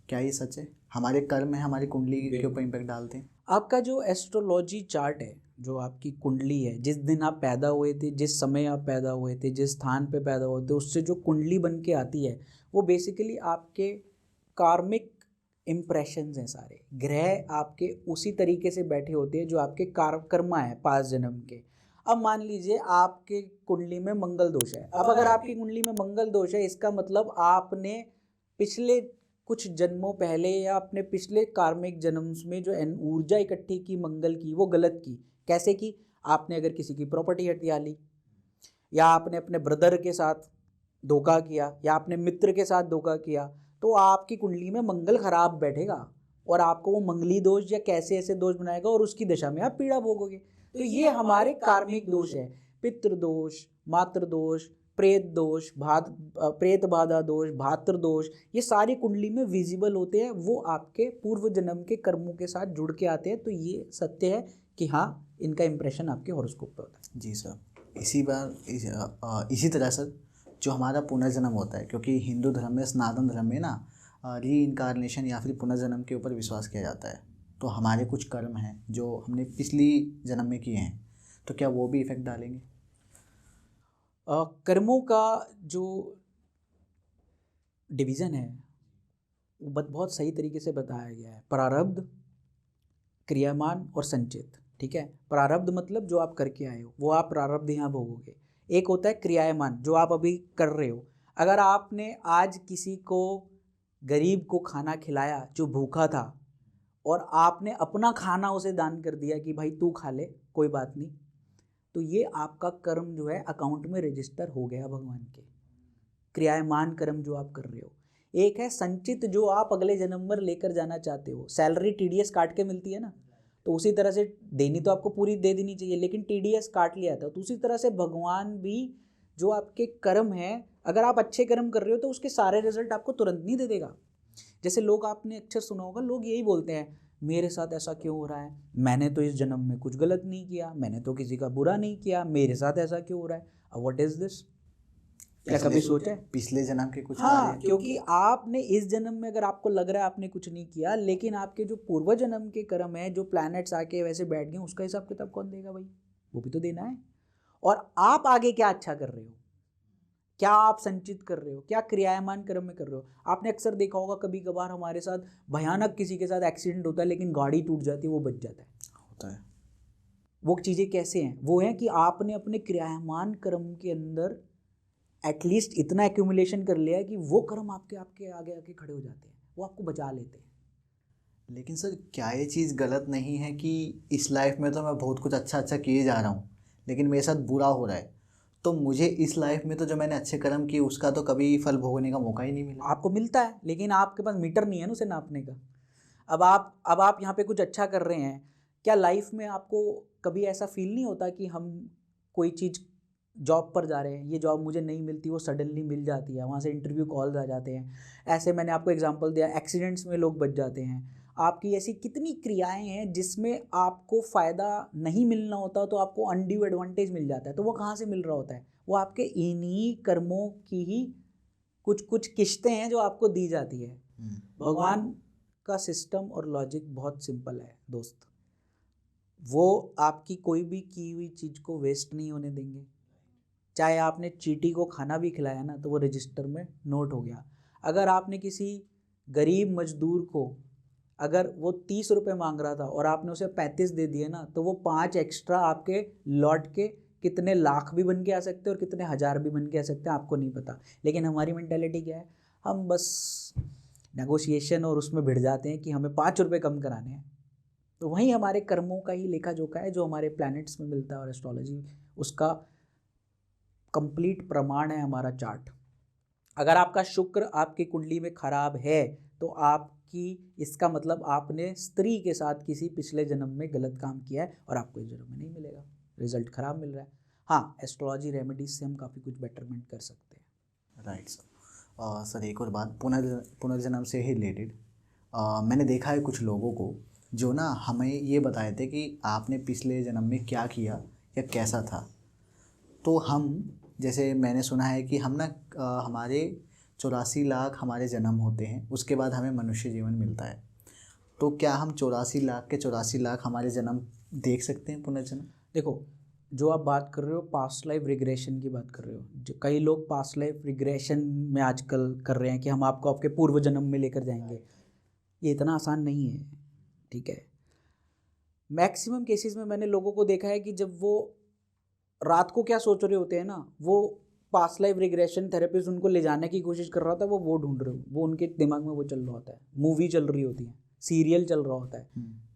क्या ये सच है? हमारे कर्म है हमारी कुंडली के ऊपर इम्पैक्ट डालते हैं? आपका जो एस्ट्रोलॉजी चार्ट है जो आपकी कुंडली है, जिस दिन आप पैदा हुए थे, जिस समय आप पैदा हुए थे, जिस स्थान पे पैदा हुए थे, उससे जो कुंडली बन के आती है वो बेसिकली आपके कार्मिक इम्प्रेशंस हैं। सारे ग्रह आपके उसी तरीके से बैठे होते हैं जो आपके कर्मा है पास जन्म के। अब मान लीजिए आपके कुंडली में मंगल दोष है। अब अगर आपकी कुंडली में मंगल दोष है, इसका मतलब आपने पिछले कुछ जन्मों पहले या अपने पिछले कार्मिक जन्म में जो ऊर्जा इकट्ठी की मंगल की, वो गलत की। कैसे की? आपने अगर किसी की प्रॉपर्टी हथिया ली, या आपने अपने ब्रदर के साथ धोखा किया, या आपने मित्र के साथ धोखा किया, तो आपकी कुंडली में मंगल खराब बैठेगा और आपको वो मंगली दोष या कैसे ऐसे दोष बनाएगा और उसकी दशा में आप पीड़ा भोगोगे। तो ये हमारे कार्मिक दोष है। पितृ दोष, मातृ दोष, प्रेत दोष, प्रेत बाधा दोष, भातृ दोष, ये सारी कुंडली में विजिबल होते हैं। वो आपके पूर्व जन्म के कर्मों के साथ जुड़ के आते हैं। तो ये सत्य है कि हाँ, इनका इंप्रेशन आपके हॉरोस्कोप पे होता है। जी सर, इसी तरह सर जो हमारा पुनर्जन्म होता है, क्योंकि हिंदू धर्म में, सनातन धर्म में ना री इनकारनेशन या फिर पुनर्जन्म के ऊपर विश्वास किया जाता है। तो हमारे कुछ कर्म हैं जो हमने पिछली जन्म में किए हैं, तो क्या वो भी इफेक्ट डालेंगे? कर्मों का जो डिवीज़न है वो बहुत सही तरीके से बताया गया है। प्रारब्ध, क्रियामान और संचित। ठीक है, प्रारब्ध मतलब जो आप करके आए हो वो आप प्रारब्ध यहाँ भोगोगे। एक होता है क्रियामान, जो आप अभी कर रहे हो। अगर आपने आज किसी को, गरीब को खाना खिलाया जो भूखा था, और आपने अपना खाना उसे दान कर दिया कि भाई तू खा ले, कोई बात नहीं, तो ये आपका कर्म जो है अकाउंट में रजिस्टर हो गया भगवान के। क्रियामान कर्म जो आप कर रहे हो। एक है संचित, जो आप अगले जन्म में लेकर जाना चाहते हो। सैलरी टीडीएस काट के मिलती है ना, तो उसी तरह से देनी तो आपको पूरी दे देनी चाहिए, लेकिन टीडीएस काट लिया था। तो उसी तरह से भगवान भी जो आपके कर्म है, अगर आप अच्छे कर्म कर रहे हो तो उसके सारे रिजल्ट आपको तुरंत नहीं दे देगा। जैसे लोग, आपने अक्सर सुना होगा, लोग यही बोलते हैं, मेरे साथ ऐसा क्यों हो रहा है, मैंने तो इस जन्म में कुछ गलत नहीं किया, मैंने तो किसी का बुरा नहीं किया, मेरे साथ ऐसा क्यों हो रहा है। अब व्हाट इज दिस? क्या कभी सोचा है? पिछले जन्म के कुछ हाँ, क्योंकि आपने इस जन्म में, अगर आपको लग रहा है आपने कुछ नहीं किया, लेकिन आपके जो पूर्व जन्म के कर्म है, जो प्लैनेट्स आके वैसे बैठ गए, उसका हिसाब किताब कौन देगा भाई? वो भी तो देना है। और आप आगे क्या अच्छा कर रहे हो, क्या आप संचित कर रहे हो, क्या क्रियामान कर्म में कर रहे हो। आपने अक्सर देखा होगा, कभी कभार हमारे साथ भयानक किसी के साथ एक्सीडेंट होता है, लेकिन गाड़ी टूट जाती है, वो बच जाता है। होता है। वो चीज़ें कैसे हैं? वो है कि आपने अपने क्रियामान कर्म के अंदर एटलीस्ट इतना एक्यूमुलेशन कर लिया है कि वो कर्म आपके आगे आके खड़े हो जाते हैं, वो आपको बचा लेते हैं। लेकिन सर, क्या ये चीज़ गलत नहीं है कि इस लाइफ में तो मैं बहुत कुछ अच्छा अच्छा किए जा रहा हूँ, लेकिन मेरे साथ बुरा हो रहा है, तो मुझे इस लाइफ में तो जो मैंने अच्छे कर्म किए उसका तो कभी फल भोगने का मौका ही नहीं मिला। आपको मिलता है, लेकिन आपके पास मीटर नहीं है ना उसे नापने का। अब आप यहाँ पे कुछ अच्छा कर रहे हैं, क्या लाइफ में आपको कभी ऐसा फील नहीं होता कि हम कोई चीज़, जॉब पर जा रहे हैं, ये जॉब मुझे नहीं मिलती, वो सडनली मिल जाती है, वहाँ से इंटरव्यू कॉल्स आ जाते हैं। ऐसे मैंने आपको एग्जांपल दिया, एक्सीडेंट्स में लोग बच जाते हैं। आपकी ऐसी कितनी क्रियाएं हैं जिसमें आपको फ़ायदा नहीं मिलना होता तो आपको अनड्यू एडवांटेज मिल जाता है। तो वो कहाँ से मिल रहा होता है? वो आपके इन्हीं कर्मों की ही कुछ कुछ किस्तें हैं जो आपको दी जाती है। भगवान का सिस्टम और लॉजिक बहुत सिंपल है दोस्त। वो आपकी कोई भी की हुई चीज़ को वेस्ट नहीं होने देंगे। चाहे आपने चींटी को खाना भी खिलाया ना, तो वो रजिस्टर में नोट हो गया। अगर आपने किसी गरीब मजदूर को, अगर वो 30 रुपये मांग रहा था और आपने उसे 35 दे दिए ना, तो वो 5 एक्स्ट्रा आपके लौट के कितने लाख भी बन के आ सकते हैं और कितने हज़ार भी बन के आ सकते हैं, आपको नहीं पता। लेकिन हमारी मेंटालिटी क्या है? हम बस नेगोशिएशन और उसमें भिड़ जाते हैं कि हमें 5 रुपये कम कराने हैं। तो वही हमारे कर्मों का ही लेखा जोखा है जो हमारे प्लैनेट्स में मिलता है, और एस्ट्रोलॉजी उसका कंप्लीट प्रमाण है, हमारा चार्ट। अगर आपका शुक्र आपकी कुंडली में खराब है, तो आपकी, इसका मतलब आपने स्त्री के साथ किसी पिछले जन्म में गलत काम किया है और आपको इस जन्म में नहीं मिलेगा, रिजल्ट खराब मिल रहा है। हाँ, एस्ट्रोलॉजी रेमेडीज से हम काफ़ी कुछ बेटरमेंट कर सकते हैं। Right sir. सर, एक और बात पुनर्जन्म से ही रिलेटेड, मैंने देखा है कुछ लोगों को जो ना हमें ये बताए थे कि आपने पिछले जन्म में क्या किया या कैसा था। तो हम, जैसे मैंने सुना है कि हम ना हमारे 84 लाख हमारे जन्म होते हैं, उसके बाद हमें मनुष्य जीवन मिलता है। तो क्या हम 84 लाख के 84 लाख हमारे जन्म देख सकते हैं पुनर्जन्म? देखो, जो आप बात कर रहे हो पास्ट लाइफ रिग्रेशन की बात कर रहे हो, जो कई लोग पास्ट लाइफ रिग्रेशन में आजकल कर रहे हैं कि हम आपको आपके पूर्व जन्म में लेकर जाएंगे। ये इतना आसान नहीं है, ठीक है। मैक्सिमम केसेस में मैंने लोगों को देखा है कि जब वो रात को क्या सोच रहे होते हैं ना, वो पास्ट लाइफ रिग्रेशन थेरेपिस्ट उनको ले जाने की कोशिश कर रहा होता है, वो ढूंढ रहे हो, वो उनके दिमाग में वो चल रहा होता है, मूवी चल रही होती है, सीरियल चल रहा होता है,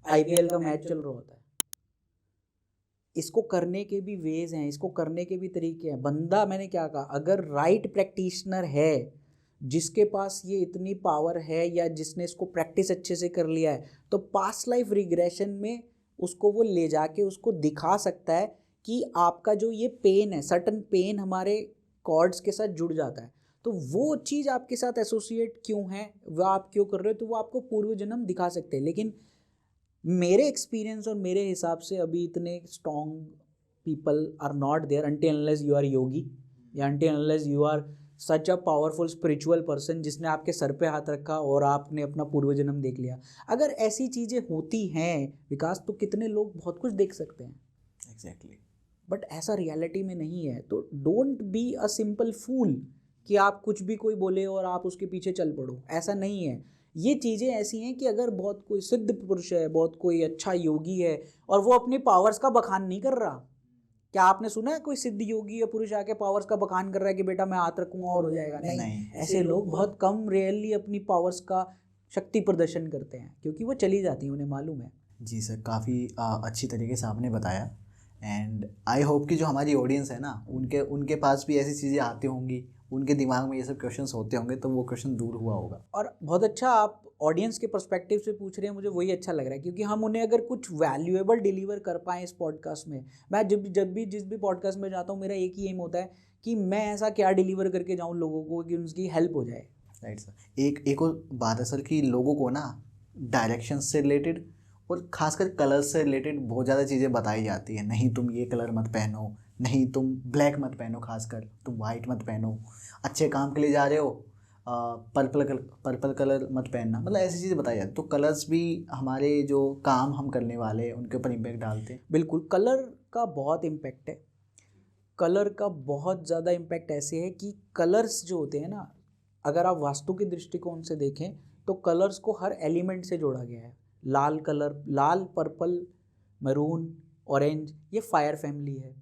आईपीएल का मैच चल रहा होता है। इसको करने के भी वेज हैं, इसको करने के भी तरीके हैं। बंदा, मैंने क्या कहा, अगर राइट प्रैक्टिशनर है, जिसके पास ये इतनी पावर है या जिसने इसको प्रैक्टिस अच्छे से कर लिया है, तो पास्ट लाइफ रिग्रेशन में उसको वो ले जाके उसको दिखा सकता है कि आपका जो ये पेन है, सर्टन पेन हमारे कॉर्ड्स के साथ जुड़ जाता है, तो वो चीज़ आपके साथ एसोसिएट क्यों है, वह आप क्यों कर रहे हो, तो वो आपको पूर्व जन्म दिखा सकते हैं। लेकिन मेरे एक्सपीरियंस और मेरे हिसाब से अभी इतने strong people are not there until unless you are yogi, या until unless you are such a powerful spiritual person जिसने आपके सर पे हाथ रखा और आपने अपना पूर्व जन्म देख लिया। अगर ऐसी चीज़ें होती हैं विकास, तो कितने लोग बहुत कुछ देख सकते हैं। एग्जैक्टली। बट ऐसा रियलिटी में नहीं है। तो डोंट बी अ सिंपल फूल कि आप कुछ भी कोई बोले और आप उसके पीछे चल पड़ो, ऐसा नहीं है। ये चीज़ें ऐसी हैं कि अगर बहुत कोई सिद्ध पुरुष है, बहुत कोई अच्छा योगी है और वो अपनी पावर्स का बखान नहीं कर रहा, क्या आपने सुना है कोई सिद्ध योगी या पुरुष आके पावर्स का बखान कर रहा है कि बेटा मैं हाथ रखूंगा और हो जाएगा? नहीं। ऐसे लोग बहुत कम, रेयरली अपनी पावर्स का शक्ति प्रदर्शन करते हैं, क्योंकि वो चली जाती है, उन्हें मालूम है। जी सर, काफ़ी अच्छी तरीके से आपने बताया। एंड आई होप कि जो हमारी ऑडियंस है ना, उनके पास भी ऐसी चीज़ें आती होंगी, उनके दिमाग में ये सब क्वेश्चंस होते होंगे, तो वो क्वेश्चन दूर हुआ होगा। और बहुत अच्छा आप ऑडियंस के पर्सपेक्टिव से पूछ रहे हैं, मुझे वही अच्छा लग रहा है, क्योंकि हम उन्हें अगर कुछ वैल्यूएबल डिलीवर कर पाएँ इस पॉडकास्ट में। मैं जब भी जिस भी पॉडकास्ट में जाता हूँ, मेरा एक ही एम होता है कि मैं ऐसा क्या डिलीवर करके जाऊँ लोगों को कि उनकी हेल्प हो जाए। Right sir. एक और बात है सर कि लोगों को ना डायरेक्शन से रिलेटेड और खासकर कलर से रिलेटेड बहुत ज़्यादा चीज़ें बताई जाती है। नहीं तुम ये कलर मत पहनो, नहीं तुम ब्लैक मत पहनो, खासकर तुम वाइट मत पहनो, अच्छे काम के लिए जा रहे हो पर्पल कलर मत पहनना, मतलब ऐसी चीज़ें बताई जाती। तो कलर्स भी हमारे जो काम हम करने वाले हैं उनके ऊपर इम्पैक्ट डालते हैं। बिल्कुल, कलर का बहुत इम्पैक्ट है। कलर का बहुत ज़्यादा इम्पैक्ट ऐसे है कि कलर्स जो होते हैं ना, अगर आप वास्तु के दृष्टिकोण से देखें तो कलर्स को हर एलिमेंट से जोड़ा गया है। लाल कलर, लाल, पर्पल, मैरून, ऑरेंज, ये फायर फैमिली है।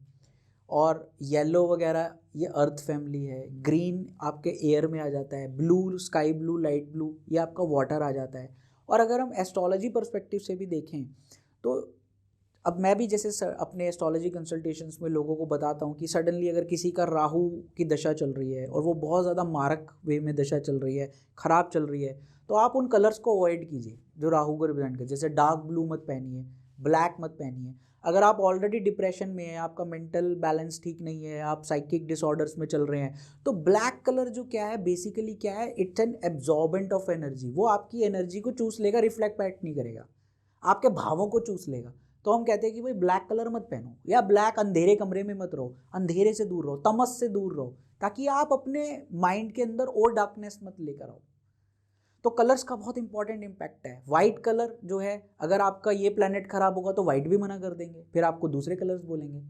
और येलो वगैरह ये अर्थ फैमिली है। ग्रीन आपके एयर में आ जाता है। Blue, sky blue, light blue, ये आपका वाटर आ जाता है। और अगर हम एस्ट्रोलॉजी पर्सपेक्टिव से भी देखें तो अब मैं भी जैसे अपने एस्ट्रोलॉजी कंसल्टेशंस में लोगों को बताता हूँ कि सडनली अगर किसी का राहु की दशा चल रही है और वो बहुत ज़्यादा मारक वे में दशा चल रही है, ख़राब चल रही है, तो आप उन कलर्स को अवॉइड कीजिए जो राहु को रिप्रेजेंट कर। जैसे डार्क ब्लू मत पहनिए, ब्लैक मत पहनिए। अगर आप ऑलरेडी डिप्रेशन में हैं, आपका मेंटल बैलेंस ठीक नहीं है, आप साइकिक डिसऑर्डर्स में चल रहे हैं, तो ब्लैक कलर जो क्या है, बेसिकली क्या है, it's an absorbent of energy. वो आपकी एनर्जी को चूस लेगा, रिफ्लेक्ट बैक नहीं करेगा, आपके भावों को चूस लेगा। तो हम कहते हैं कि भाई ब्लैक कलर मत पहनो, या ब्लैक, अंधेरे कमरे में मत रहो, अंधेरे से दूर रहो, तमस से दूर रहो, ताकि आप अपने माइंड के अंदर और डार्कनेस मत लेकर आओ। तो कलर्स का बहुत इंपॉर्टेंट इम्पैक्ट है। वाइट कलर जो है, अगर आपका ये प्लैनेट खराब होगा तो वाइट भी मना कर देंगे, फिर आपको दूसरे कलर्स बोलेंगे।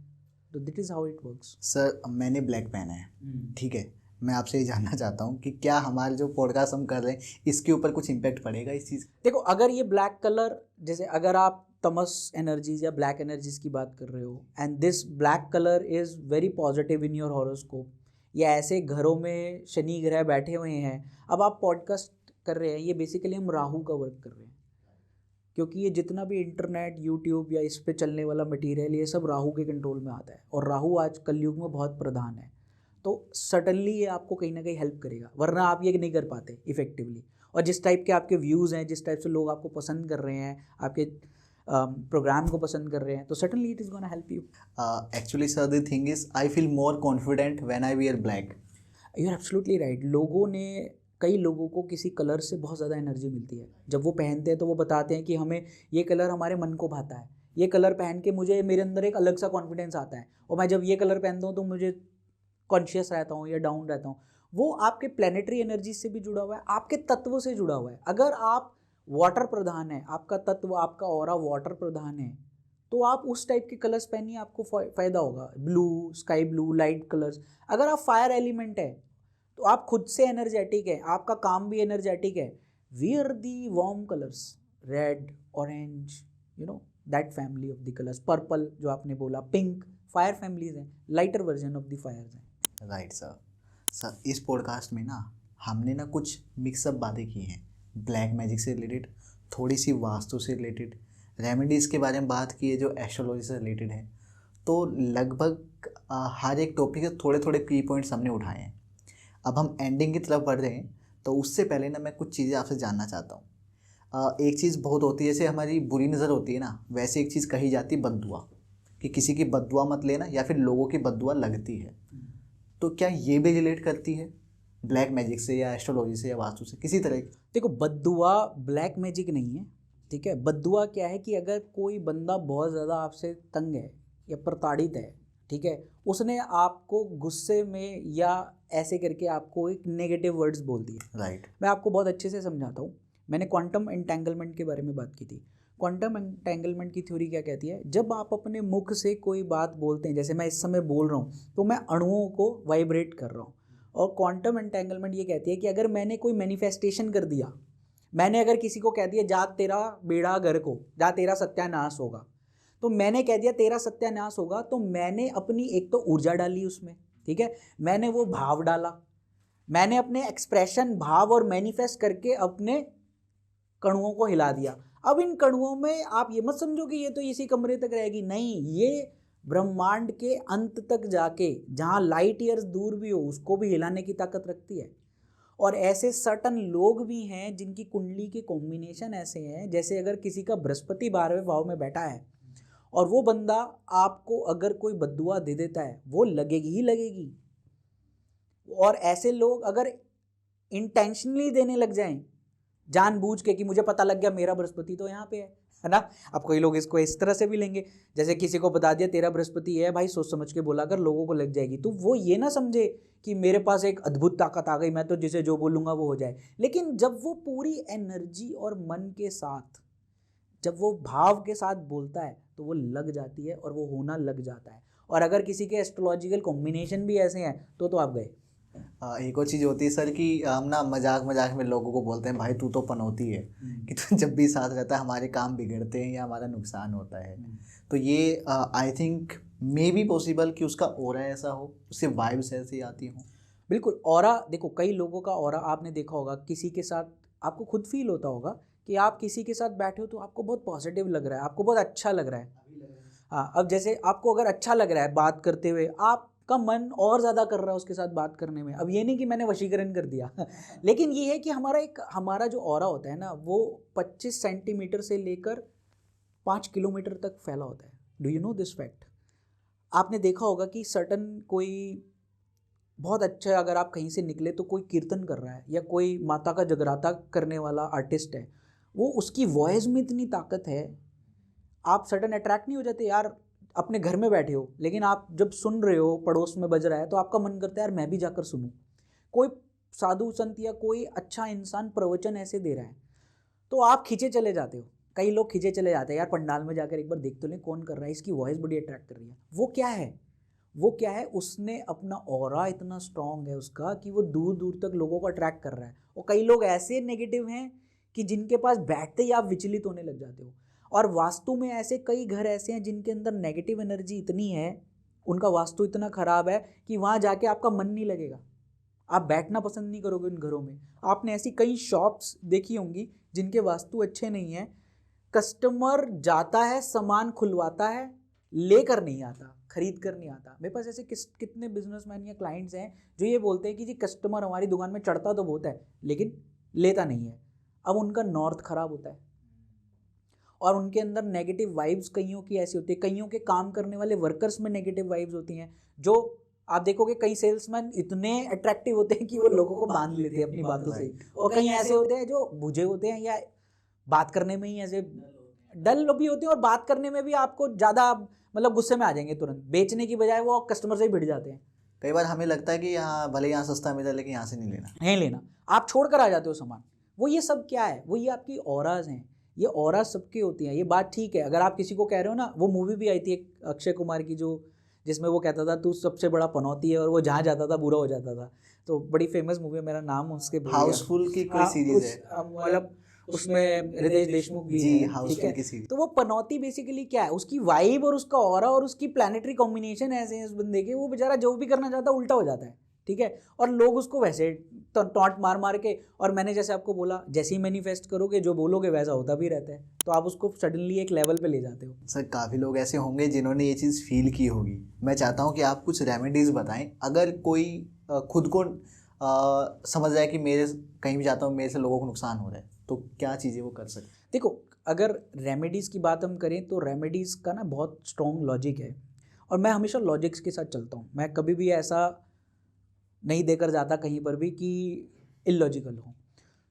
तो that is how it works. Sir मैंने ब्लैक पहना है, ठीक है, मैं आपसे ये जानना चाहता हूँ कि क्या हमारे जो पॉडकास्ट हम कर रहे हैं इसके ऊपर कुछ इम्पैक्ट पड़ेगा इस चीज़? देखो, अगर ये ब्लैक कलर, जैसे अगर आप तमस एनर्जीज या ब्लैक एनर्जीज की बात कर रहे हो, and this black colour is very positive in your horoscope, या ऐसे घरों में शनि ग्रह बैठे हुए हैं, अब आप पॉडकास्ट कर रहे हैं, ये बेसिकली हम राहु का वर्क कर रहे हैं, क्योंकि ये जितना भी इंटरनेट, यूट्यूब या इस पे चलने वाला मटेरियल, ये सब राहु के कंट्रोल में आता है, और राहु आज कलयुग में बहुत प्रधान है। तो सडनली ये आपको कहीं ना कहीं हेल्प करेगा, वरना आप ये नहीं कर पाते इफेक्टिवली। और जिस टाइप के आपके व्यूज़ हैं, जिस टाइप से लोग आपको पसंद कर रहे हैं, आपके प्रोग्राम को पसंद कर रहे हैं, तो suddenly it is gonna help you. Actually sir the thing is I feel more confident when I wear black. You are absolutely right. लोगों ने, कई लोगों को किसी कलर से बहुत ज़्यादा एनर्जी मिलती है। जब वो पहनते हैं तो वो बताते हैं कि हमें ये कलर हमारे मन को भाता है, ये कलर पहन के मुझे, मेरे अंदर एक अलग सा कॉन्फिडेंस आता है, और मैं जब ये कलर पहनता हूँ तो मुझे कॉन्शियस रहता हूँ या डाउन रहता हूँ। वो आपके प्लानिटरी एनर्जी से भी जुड़ा हुआ है, आपके तत्व से जुड़ा हुआ है। अगर आप वाटर प्रधान है, आपका तत्व, आपका ऑरा वाटर प्रधान है, तो आप उस टाइप के कलर्स पहनिए, आपको फ़ायदा होगा। Blue, sky blue, light colours. अगर आप फायर एलिमेंट है तो आप खुद से एनर्जेटिक है, आपका काम भी एनर्जेटिक है, wear the warm colours, red, orange, you know that family of the colours. Purple जो आपने बोला, पिंक, फायर फैमिलीज हैं, lighter version of the fires हैं। Right sir. सर इस पॉडकास्ट में ना हमने ना कुछ मिक्सअप बातें की हैं, ब्लैक मैजिक से रिलेटेड, थोड़ी सी वास्तु से रिलेटेड, रेमेडीज़ के बारे में बात की है जो एस्ट्रोलॉजी से रिलेटेड है। तो लगभग हर एक टॉपिक के थोड़े थोड़े की पॉइंट्स हमने उठाए हैं। अब हम एंडिंग की तरफ बढ़ रहे हैं, तो उससे पहले ना मैं कुछ चीज़ें आपसे जानना चाहता हूँ। एक चीज़ बहुत होती है, जैसे हमारी बुरी नज़र होती है ना, वैसे एक चीज़ कही जाती है बद्दुआ, कि किसी की बद्दुआ मत लेना, या फिर लोगों की बद्दुआ लगती है। तो क्या ये भी रिलेट करती है ब्लैक मैजिक से या एस्ट्रोलॉजी से या वास्तु से किसी तरह की? देखो, बद्दुआ ब्लैक मैजिक नहीं है, ठीक है। बद्दुआ क्या है कि अगर कोई बंदा बहुत ज़्यादा आपसे तंग है या प्रताड़ित है, ठीक है, उसने आपको गुस्से में या ऐसे करके आपको एक नेगेटिव वर्ड्स बोल दिए। राइट। मैं आपको बहुत अच्छे से समझाता हूँ। मैंने क्वांटम एंटेंगलमेंट के बारे में बात की थी। क्वांटम एंटेंगलमेंट की थ्योरी क्या कहती है, जब आप अपने मुख से कोई बात बोलते हैं, जैसे मैं इस समय बोल रहा हूँ, तो मैं अणुओं को वाइब्रेट कर रहा हूँ। और क्वांटम एंटेंगलमेंट ये कहती है कि अगर मैंने कोई मैनिफेस्टेशन कर दिया, मैंने अगर किसी को कह दिया जा तेरा बेड़ा घर को, जा तेरा सत्यानाश होगा, तो मैंने कह दिया तेरा सत्यानाश होगा, तो मैंने अपनी एक तो ऊर्जा डाली उसमें, ठीक है, मैंने वो भाव डाला, मैंने अपने एक्सप्रेशन, भाव और मैनिफेस्ट करके अपने कणुओं को हिला दिया। अब इन कणुओं में आप ये मत समझो कि ये तो इसी कमरे तक रहेगी, नहीं, ये ब्रह्मांड के अंत तक जाके, जहाँ लाइट ईयर्स दूर भी हो, उसको भी हिलाने की ताकत रखती है। और ऐसे सर्टन लोग भी हैं जिनकी कुंडली के कॉम्बिनेशन ऐसे हैं, जैसे अगर किसी का बृहस्पति 12वें भाव में बैठा है और वो बंदा आपको अगर कोई बद्दुआ दे देता है, वो लगेगी ही लगेगी। और ऐसे लोग अगर इंटेंशनली देने लग जाएं, जानबूझ के, कि मुझे पता लग गया मेरा बृहस्पति तो यहाँ पे है ना। अब कोई लोग इसको इस तरह से भी लेंगे, जैसे किसी को बता दिया तेरा बृहस्पति है भाई, सोच समझ के बोला, अगर लोगों को लग जाएगी, तो वो ये ना समझे कि मेरे पास एक अद्भुत ताकत आ गई, मैं तो जिसे जो बोलूँगा वो हो जाए। लेकिन जब वो पूरी एनर्जी और मन के साथ, जब वो भाव के साथ बोलता है, तो वो लग जाती है और वो होना लग जाता है। और अगर किसी के एस्ट्रोलॉजिकल कॉम्बिनेशन भी ऐसे हैं तो आप गए। एक और चीज़ होती है सर कि हम ना मजाक मजाक में लोगों को बोलते हैं भाई तू तो पनौती है, कि तू जब भी साथ रहता है हमारे काम बिगड़ते हैं या हमारा नुकसान होता है। तो ये I think may be possible कि उसका ऑरा ऐसा हो, उससे वाइब्स ऐसी आती हों। बिल्कुल। ऑरा, देखो कई लोगों का ऑरा आपने देखा होगा, किसी के साथ आपको खुद फील होता होगा कि आप किसी के साथ बैठे हो तो आपको बहुत पॉजिटिव लग रहा है, आपको बहुत अच्छा लग रहा है। हाँ, अब जैसे आपको अगर अच्छा लग रहा है बात करते हुए, आपका मन और ज़्यादा कर रहा है उसके साथ बात करने में। अब ये नहीं कि मैंने वशीकरण कर दिया लेकिन ये है कि हमारा जो ऑरा होता है ना, वो 25 सेंटीमीटर से लेकर 5 किलोमीटर तक फैला होता है। Do you know this fact? आपने देखा होगा कि सर्टन कोई बहुत अच्छा, अगर आप कहीं से निकले तो कोई कीर्तन कर रहा है या कोई माता का जगराता करने वाला आर्टिस्ट है, वो उसकी वॉइस में इतनी ताकत है, आप सडन अट्रैक्ट नहीं हो जाते यार? अपने घर में बैठे हो, लेकिन आप जब सुन रहे हो, पड़ोस में बज रहा है, तो आपका मन करता है यार मैं भी जाकर सुनूं। कोई साधु संत या कोई अच्छा इंसान प्रवचन ऐसे दे रहा है, तो आप खींचे चले जाते हो। कई लोग खींचे चले जाते हैं यार, पंडाल में जाकर एक बार देख तो लें कौन कर रहा है, इसकी वॉइस बड़ी अट्रैक्ट कर रही है। वो क्या है? वो क्या है? उसने अपना ऑरा इतना स्ट्रांग है उसका कि वो दूर दूर तक लोगों को अट्रैक्ट कर रहा है। और कई लोग ऐसे नेगेटिव हैं कि जिनके पास बैठते ही आप विचलित होने लग जाते हो। और वास्तु में ऐसे कई घर ऐसे हैं जिनके अंदर नेगेटिव एनर्जी इतनी है, उनका वास्तु इतना खराब है कि वहाँ जाके आपका मन नहीं लगेगा, आप बैठना पसंद नहीं करोगे उन घरों में। आपने ऐसी कई शॉप्स देखी होंगी जिनके वास्तु अच्छे नहीं हैं, कस्टमर जाता है, सामान खुलवाता है, लेकर नहीं आता, खरीद कर नहीं आता। मेरे पास ऐसे कितने बिजनेसमैन या क्लाइंट्स हैं जो ये बोलते हैं कि जी कस्टमर हमारी दुकान में चढ़ता तो बहुत है लेकिन लेता नहीं है। अब उनका नॉर्थ खराब होता है और उनके अंदर नेगेटिव वाइब्स कईयों की ऐसी होती है, कईयों के काम करने वाले वर्कर्स में नेगेटिव वाइब्स होती हैं। जो आप देखोगे कई सेल्समैन इतने अट्रैक्टिव होते हैं कि वो लोगों को बांध लेते हैं अपनी बातों से, और कई ऐसे होते हैं जो बुझे होते हैं या बात करने में ही ऐसे डल भी होते हैं, और बात करने में भी आपको ज़्यादा मतलब गुस्से में आ जाएंगे तुरंत, बेचने की बजाय वो कस्टमर से ही भिड़ जाते हैं। कई बार हमें लगता है कि यहाँ भले यहाँ सस्ता मिला लेकिन यहाँ से नहीं लेना, नहीं लेना, आप छोड़ कर आ जाते हो सामान। वो ये सब क्या है? वो ये आपकी ऑराज हैं। ये ऑरा सबकी होती हैं, ये बात ठीक है। अगर आप किसी को कह रहे हो ना, वो मूवी भी आई थी एक अक्षय कुमार की जो जिसमें वो कहता था तू सबसे बड़ा पनौती है, और वो जहाँ जाता था बुरा हो जाता था। तो बड़ी फेमस मूवी है, मेरा नाम उसके भूल गया। हाउसफुल की कोई हाँ, सीरीज है मतलब उसमें रितेश देशमुख भी जी, है, ठीक हाउसफुल है। की सीरीज। तो वो पनौती बेसिकली क्या है, उसकी वाइब और उसका ऑरा और उसकी प्लानिटरी कॉम्बिनेशन ऐसे हैं उस बंदे के, वो बेचारा जो भी करना चाहता है उल्टा हो जाता है, ठीक है। और लोग उसको वैसे टॉन्ट मार मार के, और मैंने जैसे आपको बोला, जैसे ही मैनिफेस्ट करोगे जो बोलोगे वैसा होता भी रहता है, तो आप उसको सडनली एक लेवल पे ले जाते हो। सर काफ़ी लोग ऐसे होंगे जिन्होंने ये चीज़ फील की होगी। मैं चाहता हूँ कि आप कुछ रेमेडीज़ बताएं, अगर कोई खुद को समझ जाए कि मेरे कहीं भी जाता हूँ मेरे से लोगों को नुकसान हो रहा है, तो क्या चीज़ें वो कर सकते हैं। देखो, अगर रेमेडीज़ की बात हम करें तो रेमेडीज़ का ना बहुत स्ट्रॉन्ग लॉजिक है, और मैं हमेशा लॉजिक्स के साथ चलता हूँ। मैं कभी भी ऐसा नहीं देकर जाता कहीं पर भी कि इलॉजिकल हो।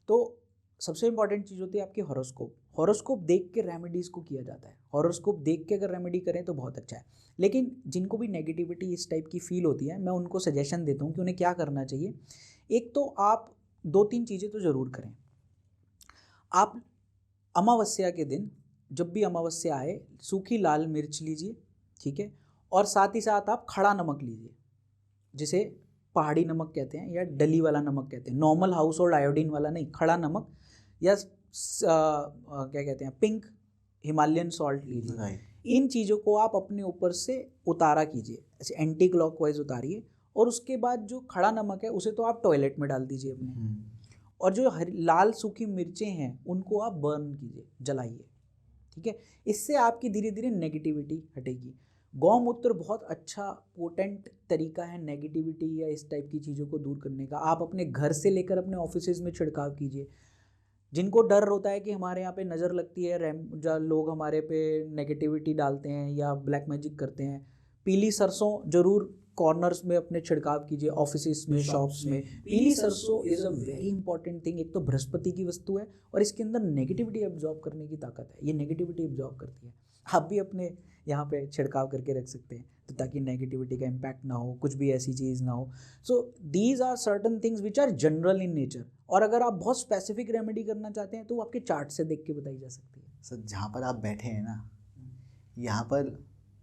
तो सबसे इंपॉर्टेंट चीज़ होती है आपकी हॉरोस्कोप। हॉरोस्कोप देख के रेमेडीज़ को किया जाता है। हॉरोस्कोप देख के अगर रेमेडी करें तो बहुत अच्छा है। लेकिन जिनको भी नेगेटिविटी इस टाइप की फील होती है, मैं उनको सजेशन देता हूँ कि उन्हें क्या करना चाहिए। एक तो आप 2-3 चीज़ें तो ज़रूर करें। आप अमावस्या के दिन, जब भी अमावस्या आए, सूखी लाल मिर्च लीजिए, ठीक है, और साथ ही साथ आप खड़ा नमक लीजिए, जिसे पहाड़ी नमक कहते हैं या डली वाला नमक कहते हैं। नॉर्मल हाउस होल्ड आयोडीन वाला नहीं, खड़ा नमक, या क्या कहते हैं, पिंक हिमालयन सॉल्ट लीजिए। इन चीज़ों को आप अपने ऊपर से उतारा कीजिए, ऐसे एंटी क्लॉकवाइज उतारिए, और उसके बाद जो खड़ा नमक है उसे तो आप टॉयलेट में डाल दीजिए अपने, और जो लाल सूखी मिर्चें हैं उनको आप बर्न कीजिए, जलाइए, ठीक है। इससे आपकी धीरे धीरे नेगेटिविटी हटेगी। गौमूत्र बहुत अच्छा पोटेंट तरीका है नेगेटिविटी या इस टाइप की चीज़ों को दूर करने का। आप अपने घर से लेकर अपने ऑफिसेज में छिड़काव कीजिए। जिनको डर होता है कि हमारे यहाँ पे नज़र लगती है, लोग हमारे पे नेगेटिविटी डालते हैं या ब्लैक मैजिक करते हैं, पीली सरसों जरूर कॉर्नर्स में अपने छिड़काव कीजिए, ऑफिस में, शॉप्स में। पीली सरसों is a very important thing. एक तो बृहस्पति की वस्तु है और इसके अंदर नेगेटिविटी एब्जॉर्ब करने की ताकत है, ये नेगेटिविटी एब्जॉर्ब करती है। आप भी अपने यहाँ पे छिड़काव करके रख सकते हैं, तो ताकि नेगेटिविटी का इम्पैक्ट ना हो, कुछ भी ऐसी चीज़ ना हो। So these are certain things which are general in nature. और अगर आप बहुत स्पेसिफिक रेमेडी करना चाहते हैं तो वो आपके चार्ट से देख के बताई जा सकती है। सर जहाँ पर आप बैठे हैं ना, यहाँ पर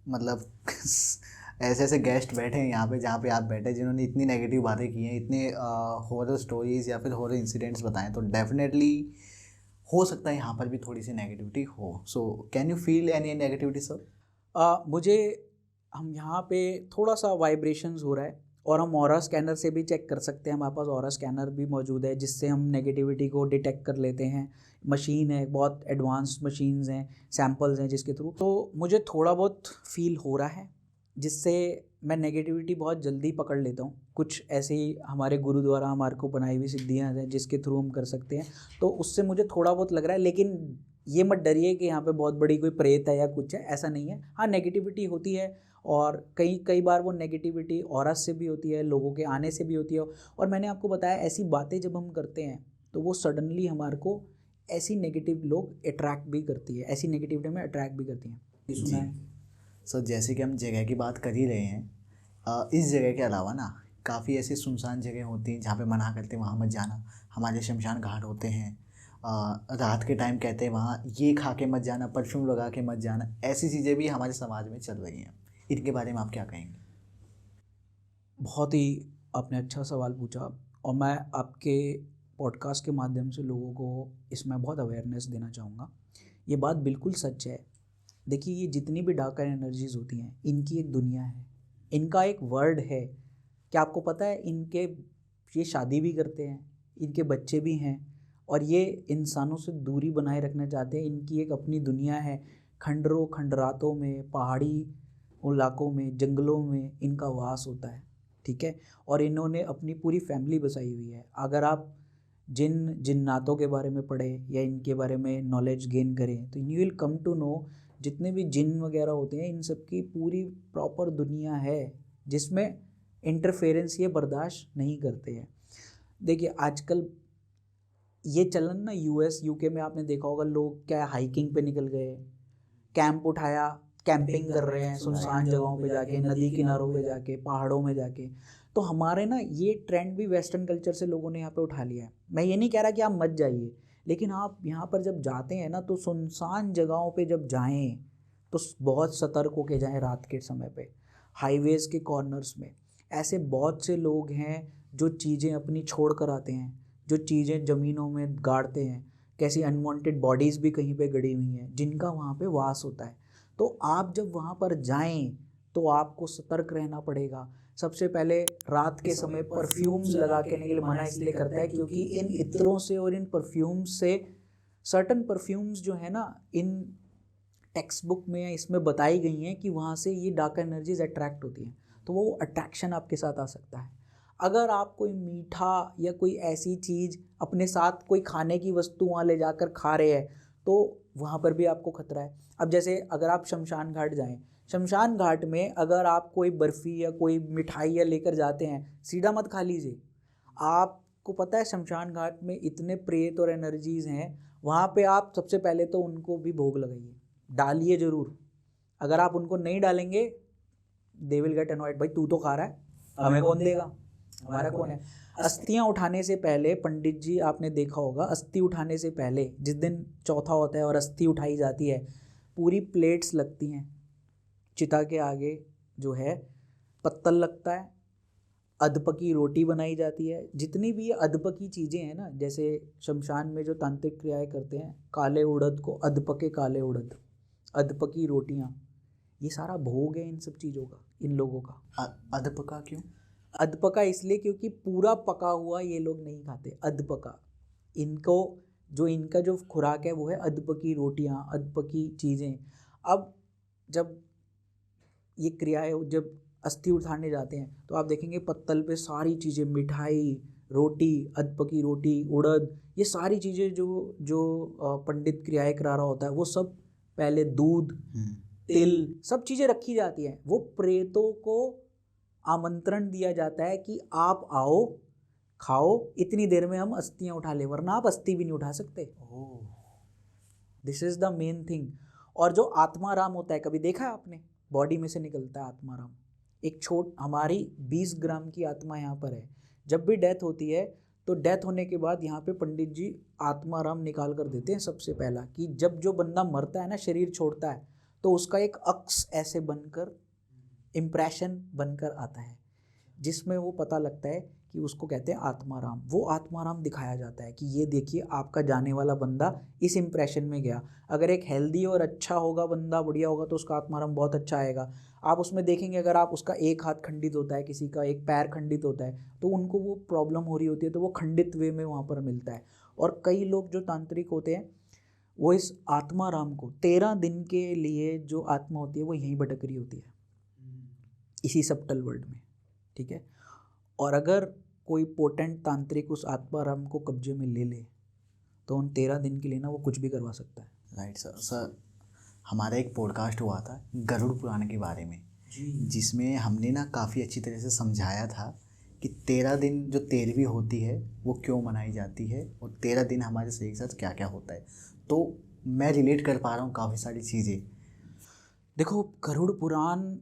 मतलब ऐसे ऐसे गेस्ट बैठे हैं यहाँ पे, जहाँ पे आप बैठे, जिन्होंने इतनी नेगेटिव बातें की हैं, इतने हॉरर स्टोरीज या फिर हॉरर इंसिडेंट्स बताएं, तो डेफिनेटली हो सकता है यहाँ पर भी थोड़ी सी नेगेटिविटी हो। So can you feel any negativity sir? मुझे हम यहाँ पे थोड़ा सा वाइब्रेशंस हो रहा है, और हम ऑरा स्कैनर से भी चेक कर सकते हैं। हमारे पास ऑरा स्कैनर भी मौजूद है जिससे हम नेगेटिविटी को डिटेक्ट कर लेते हैं। मशीन है, बहुत एडवांस्ड मशीन्स हैं, सैम्पल्स हैं जिसके थ्रू। तो मुझे थोड़ा बहुत फील हो रहा है, जिससे मैं नेगेटिविटी बहुत जल्दी पकड़ लेता हूँ। कुछ ऐसे ही हमारे गुरु द्वारा हमारे को बनाई हुई सिद्धियाँ हैं जिसके थ्रू हम कर सकते हैं, तो उससे मुझे थोड़ा बहुत लग रहा है। लेकिन ये मत डरिए कि यहाँ पे बहुत बड़ी कोई प्रेत है या कुछ है, ऐसा नहीं है। हाँ, नेगेटिविटी होती है, और कई बार वो नेगेटिविटी ऑरा से भी होती है, लोगों के आने से भी होती है। और मैंने आपको बताया, ऐसी बातें जब हम करते हैं तो वो सडनली हमारे को ऐसी नेगेटिव लोग अट्रैक्ट भी करती है, ऐसी नेगेटिविटी में अट्रैक्ट भी करती हैं। सुना है सर, जैसे कि हम जगह की बात कर ही रहे हैं, इस जगह के अलावा ना काफ़ी ऐसी सुनसान जगह होती हैं जहाँ पे मना करते हैं वहाँ मत जाना। हमारे शमशान घाट होते हैं, रात के टाइम कहते हैं वहाँ ये खा के मत जाना, परफ्यूम लगा के मत जाना। ऐसी चीज़ें भी हमारे समाज में चल रही हैं, इनके बारे में आप क्या कहेंगे? बहुत ही आपने अच्छा सवाल पूछा, और मैं आपके पॉडकास्ट के माध्यम से लोगों को इसमें बहुत अवेयरनेस देना चाहूँगा। ये बात बिल्कुल सच है। देखिए, ये जितनी भी डार्क एनर्जीज़ होती हैं, इनकी एक दुनिया है, इनका एक वर्ल्ड है। क्या आपको पता है, ये शादी भी करते हैं, इनके बच्चे भी हैं, और ये इंसानों से दूरी बनाए रखना चाहते हैं। इनकी एक अपनी दुनिया है। खंडरों खंडरातों में, पहाड़ी इलाकों में, जंगलों में इनका वास होता है, ठीक है। और इन्होंने अपनी पूरी फैमिली बसाई हुई है। अगर आप जिन्नातों के बारे में पढ़ें या इनके बारे में नॉलेज गेन करें, तो you will come to know जितने भी जिन वगैरह होते हैं, इन सब की पूरी प्रॉपर दुनिया है जिसमें इंटरफेरेंस ये बर्दाश्त नहीं करते हैं। देखिए, आजकल ये चलन ना यूएस यूके में आपने देखा होगा, लोग क्या हाइकिंग पे निकल गए, कैंप उठाया, कैंपिंग कर रहे हैं सुनसान जगहों पे जाके, नदी किनारों पे जाके, पहाड़ों में जाके। तो हमारे ना ये ट्रेंड भी वेस्टर्न कल्चर से लोगों ने यहाँ पे उठा लिया है। मैं ये नहीं कह रहा कि आप मत जाइए, लेकिन आप यहाँ पर जब जाते हैं ना तो सुनसान जगहों पे जब जाएं तो बहुत सतर्क होके जाएं रात के समय पे। हाईवेज़ के कॉर्नर्स में ऐसे बहुत से लोग हैं जो चीज़ें अपनी छोड़ कर आते हैं, जो चीज़ें ज़मीनों में गाड़ते हैं, कैसी अनवांटेड बॉडीज़ भी कहीं पे गड़ी हुई हैं जिनका वहाँ पे वास होता है। तो आप जब वहाँ पर जाएं तो आपको सतर्क रहना पड़ेगा। सबसे पहले रात के समय परफ्यूम्स लगा के आने के लिए मना इसलिए करता है क्योंकि इन इत्रों से और इन परफ्यूम्स से, सर्टन परफ्यूम्स जो है ना इन टेक्स्ट बुक में इसमें बताई गई हैं कि वहाँ से ये डार्क एनर्जीज अट्रैक्ट होती हैं, तो वो अट्रैक्शन आपके साथ आ सकता है। अगर आप कोई मीठा या कोई ऐसी चीज़ अपने साथ कोई खाने की वस्तु वहाँ ले जाकर खा रहे हैं तो वहाँ पर भी आपको खतरा है। अब जैसे अगर आप शमशान घाट जाएं, शमशान घाट में अगर आप कोई बर्फ़ी या कोई मिठाई या लेकर जाते हैं, सीधा मत खा लीजिए। आपको पता है शमशान घाट में इतने प्रेत और एनर्जीज़ हैं, वहाँ पे आप सबसे पहले तो उनको भी भोग लगाइए, डालिए ज़रूर। अगर आप उनको नहीं डालेंगे दे विल गेट अनॉयड, भाई तू तो खा रहा है, हमें कौन देगा, हमारा कौन है। अस्थियाँ उठाने से पहले पंडित जी, आपने देखा होगा अस्थि उठाने से पहले जिस दिन चौथा होता है और अस्थि उठाई जाती है, पूरी प्लेट्स लगती हैं चिता के आगे, जो है पत्तल लगता है, अधपकी रोटी बनाई जाती है। जितनी भी अधपकी चीज़ें हैं ना, जैसे शमशान में जो तांत्रिक क्रियाएं करते हैं, काले उड़द को अधपके काले उड़द, अधपकी रोटियाँ, ये सारा भोग है इन सब चीज़ों का, इन लोगों का। अधपका क्यों? अधपका इसलिए क्योंकि पूरा पका हुआ ये लोग नहीं खाते, अधपका। इनको जो इनका जो खुराक है वो है अधपकी रोटियाँ, अधपकी चीज़ें। अब जब ये क्रियाएं, जब अस्थि उठाने जाते हैं तो आप देखेंगे पत्तल पे सारी चीज़ें, मिठाई, रोटी, अधपकी रोटी, उड़द, ये सारी चीज़ें जो जो पंडित क्रियाएं करा रहा होता है वो सब पहले दूध, तिल, सब चीज़ें रखी जाती हैं। वो प्रेतों को आमंत्रण दिया जाता है कि आप आओ, खाओ, इतनी देर में हम अस्थियाँ उठा ले, वरना आप अस्थि भी नहीं उठा सकते। This is the main thing. और जो आत्माराम होता है, कभी देखा है आपने, बॉडी में से निकलता है आत्माराम, एक हमारी 20 ग्राम की आत्मा यहाँ पर है। जब भी डेथ होती है तो डेथ होने के बाद यहाँ पे पंडित जी आत्माराम निकाल कर देते हैं सबसे पहला, कि जब जो बंदा मरता है ना, शरीर छोड़ता है, तो उसका एक अक्स ऐसे बनकर, इम्प्रेशन बनकर आता है, जिसमें वो पता लगता है कि उसको कहते हैं आत्माराम। वो आत्माराम दिखाया जाता है कि ये देखिए आपका जाने वाला बंदा इस इम्प्रेशन में गया। अगर एक हेल्दी और अच्छा होगा बंदा, बढ़िया होगा, तो उसका आत्माराम बहुत अच्छा आएगा। आप उसमें देखेंगे अगर आप उसका एक हाथ खंडित होता है, किसी का एक पैर खंडित होता है, तो उनको वो प्रॉब्लम हो रही होती है, तो वो खंडित वे में वहाँ पर मिलता है। और कई लोग जो तांत्रिक होते हैं वो इस आत्माराम को 13 दिन के लिए, जो आत्मा होती है वो यहीं भटक रही होती है इसी सबटल वर्ल्ड में, ठीक है। और अगर कोई पोटेंट तांत्रिक उस आत्माराम को कब्जे में ले ले तो उन 13 दिन के लिए ना वो कुछ भी करवा सकता है। राइट सर, हमारा एक पॉडकास्ट हुआ था गरुड़ पुराण के बारे में, जिसमें हमने ना काफ़ी अच्छी तरह से समझाया था कि 13 दिन जो 13वीं होती है वो क्यों मनाई जाती है और 13 दिन हमारे शरीर के साथ क्या क्या होता है। तो मैं रिलेट कर पा रहा हूँ काफ़ी सारी चीज़ें। देखो, गरुड़ पुराण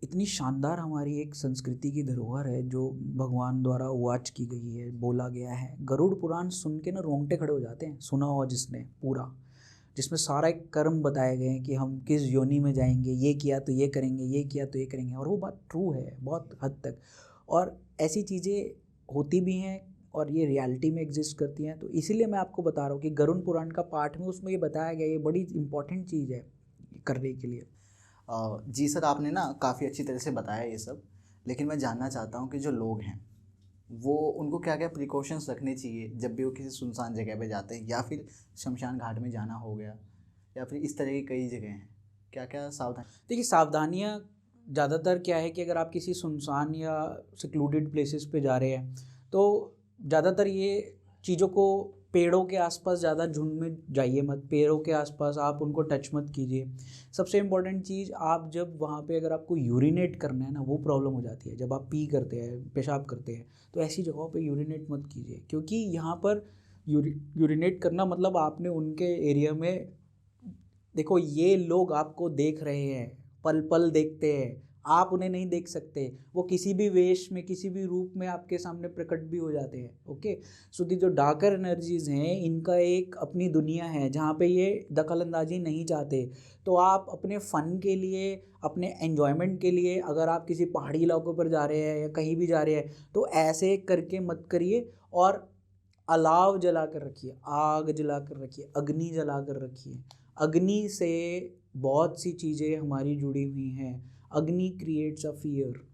इतनी शानदार हमारी एक संस्कृति की धरोहर है जो भगवान द्वारा वाच की गई है, बोला गया है। गरुड़ पुराण सुन के ना रोंगटे खड़े हो जाते हैं, सुना हुआ जिसने पूरा, जिसमें सारा एक कर्म बताए गए हैं कि हम किस योनि में जाएंगे, ये किया तो ये करेंगे, ये किया तो ये करेंगे। और वो बात ट्रू है बहुत हद तक, और ऐसी चीज़ें होती भी हैं और ये रियलिटी में एग्जिस्ट करती हैं। तो इसीलिए मैं आपको बता रहा हूँ कि गरुड़ पुराण का पाठ में उसमें ये बताया गया, ये बड़ी इंपॉर्टेंट चीज़ है करने के लिए। जी सर, आपने ना काफ़ी अच्छी तरह से बताया ये सब, लेकिन मैं जानना चाहता हूँ कि जो लोग हैं वो, उनको क्या क्या प्रिकॉशंस रखने चाहिए जब भी वो किसी सुनसान जगह पे जाते हैं, या फिर शमशान घाट में जाना हो गया, या फिर इस तरह की कई जगह हैं, क्या क्या सावधान? देखिए, सावधानियाँ ज़्यादातर क्या है कि अगर आप किसी सुनसान या सिक्लूडेड प्लेसेस पे जा रहे हैं तो ज़्यादातर ये चीज़ों को, पेड़ों के आसपास ज़्यादा झुंड में जाइए मत, पेड़ों के आसपास आप उनको टच मत कीजिए। सबसे इम्पॉर्टेंट चीज़, आप जब वहाँ पे अगर आपको यूरिनेट करना है ना, वो प्रॉब्लम हो जाती है। जब आप पी करते हैं, पेशाब करते हैं, तो ऐसी जगहों पे यूरिनेट मत कीजिए, क्योंकि यहाँ पर यूरिनेट करना मतलब आपने उनके एरिया में, देखो ये लोग आपको देख रहे हैं, पल पल देखते हैं, आप उन्हें नहीं देख सकते, वो किसी भी वेश में किसी भी रूप में आपके सामने प्रकट भी हो जाते हैं। ओके, सो दी जो डार्कर एनर्जीज हैं इनका एक अपनी दुनिया है जहाँ पे ये दखल अंदाजी नहीं चाहते। तो आप अपने फ़न के लिए, अपने एन्जॉयमेंट के लिए अगर आप किसी पहाड़ी इलाकों पर जा रहे हैं या कहीं भी जा रहे हैं तो ऐसे करके मत करिए, और अलाव जला कर रखिए, आग जला कर रखिए, अग्नि जला कर रखिए। अग्नि से बहुत सी चीज़ें हमारी जुड़ी हुई हैं। अग्नि क्रिएट्स अ फियर,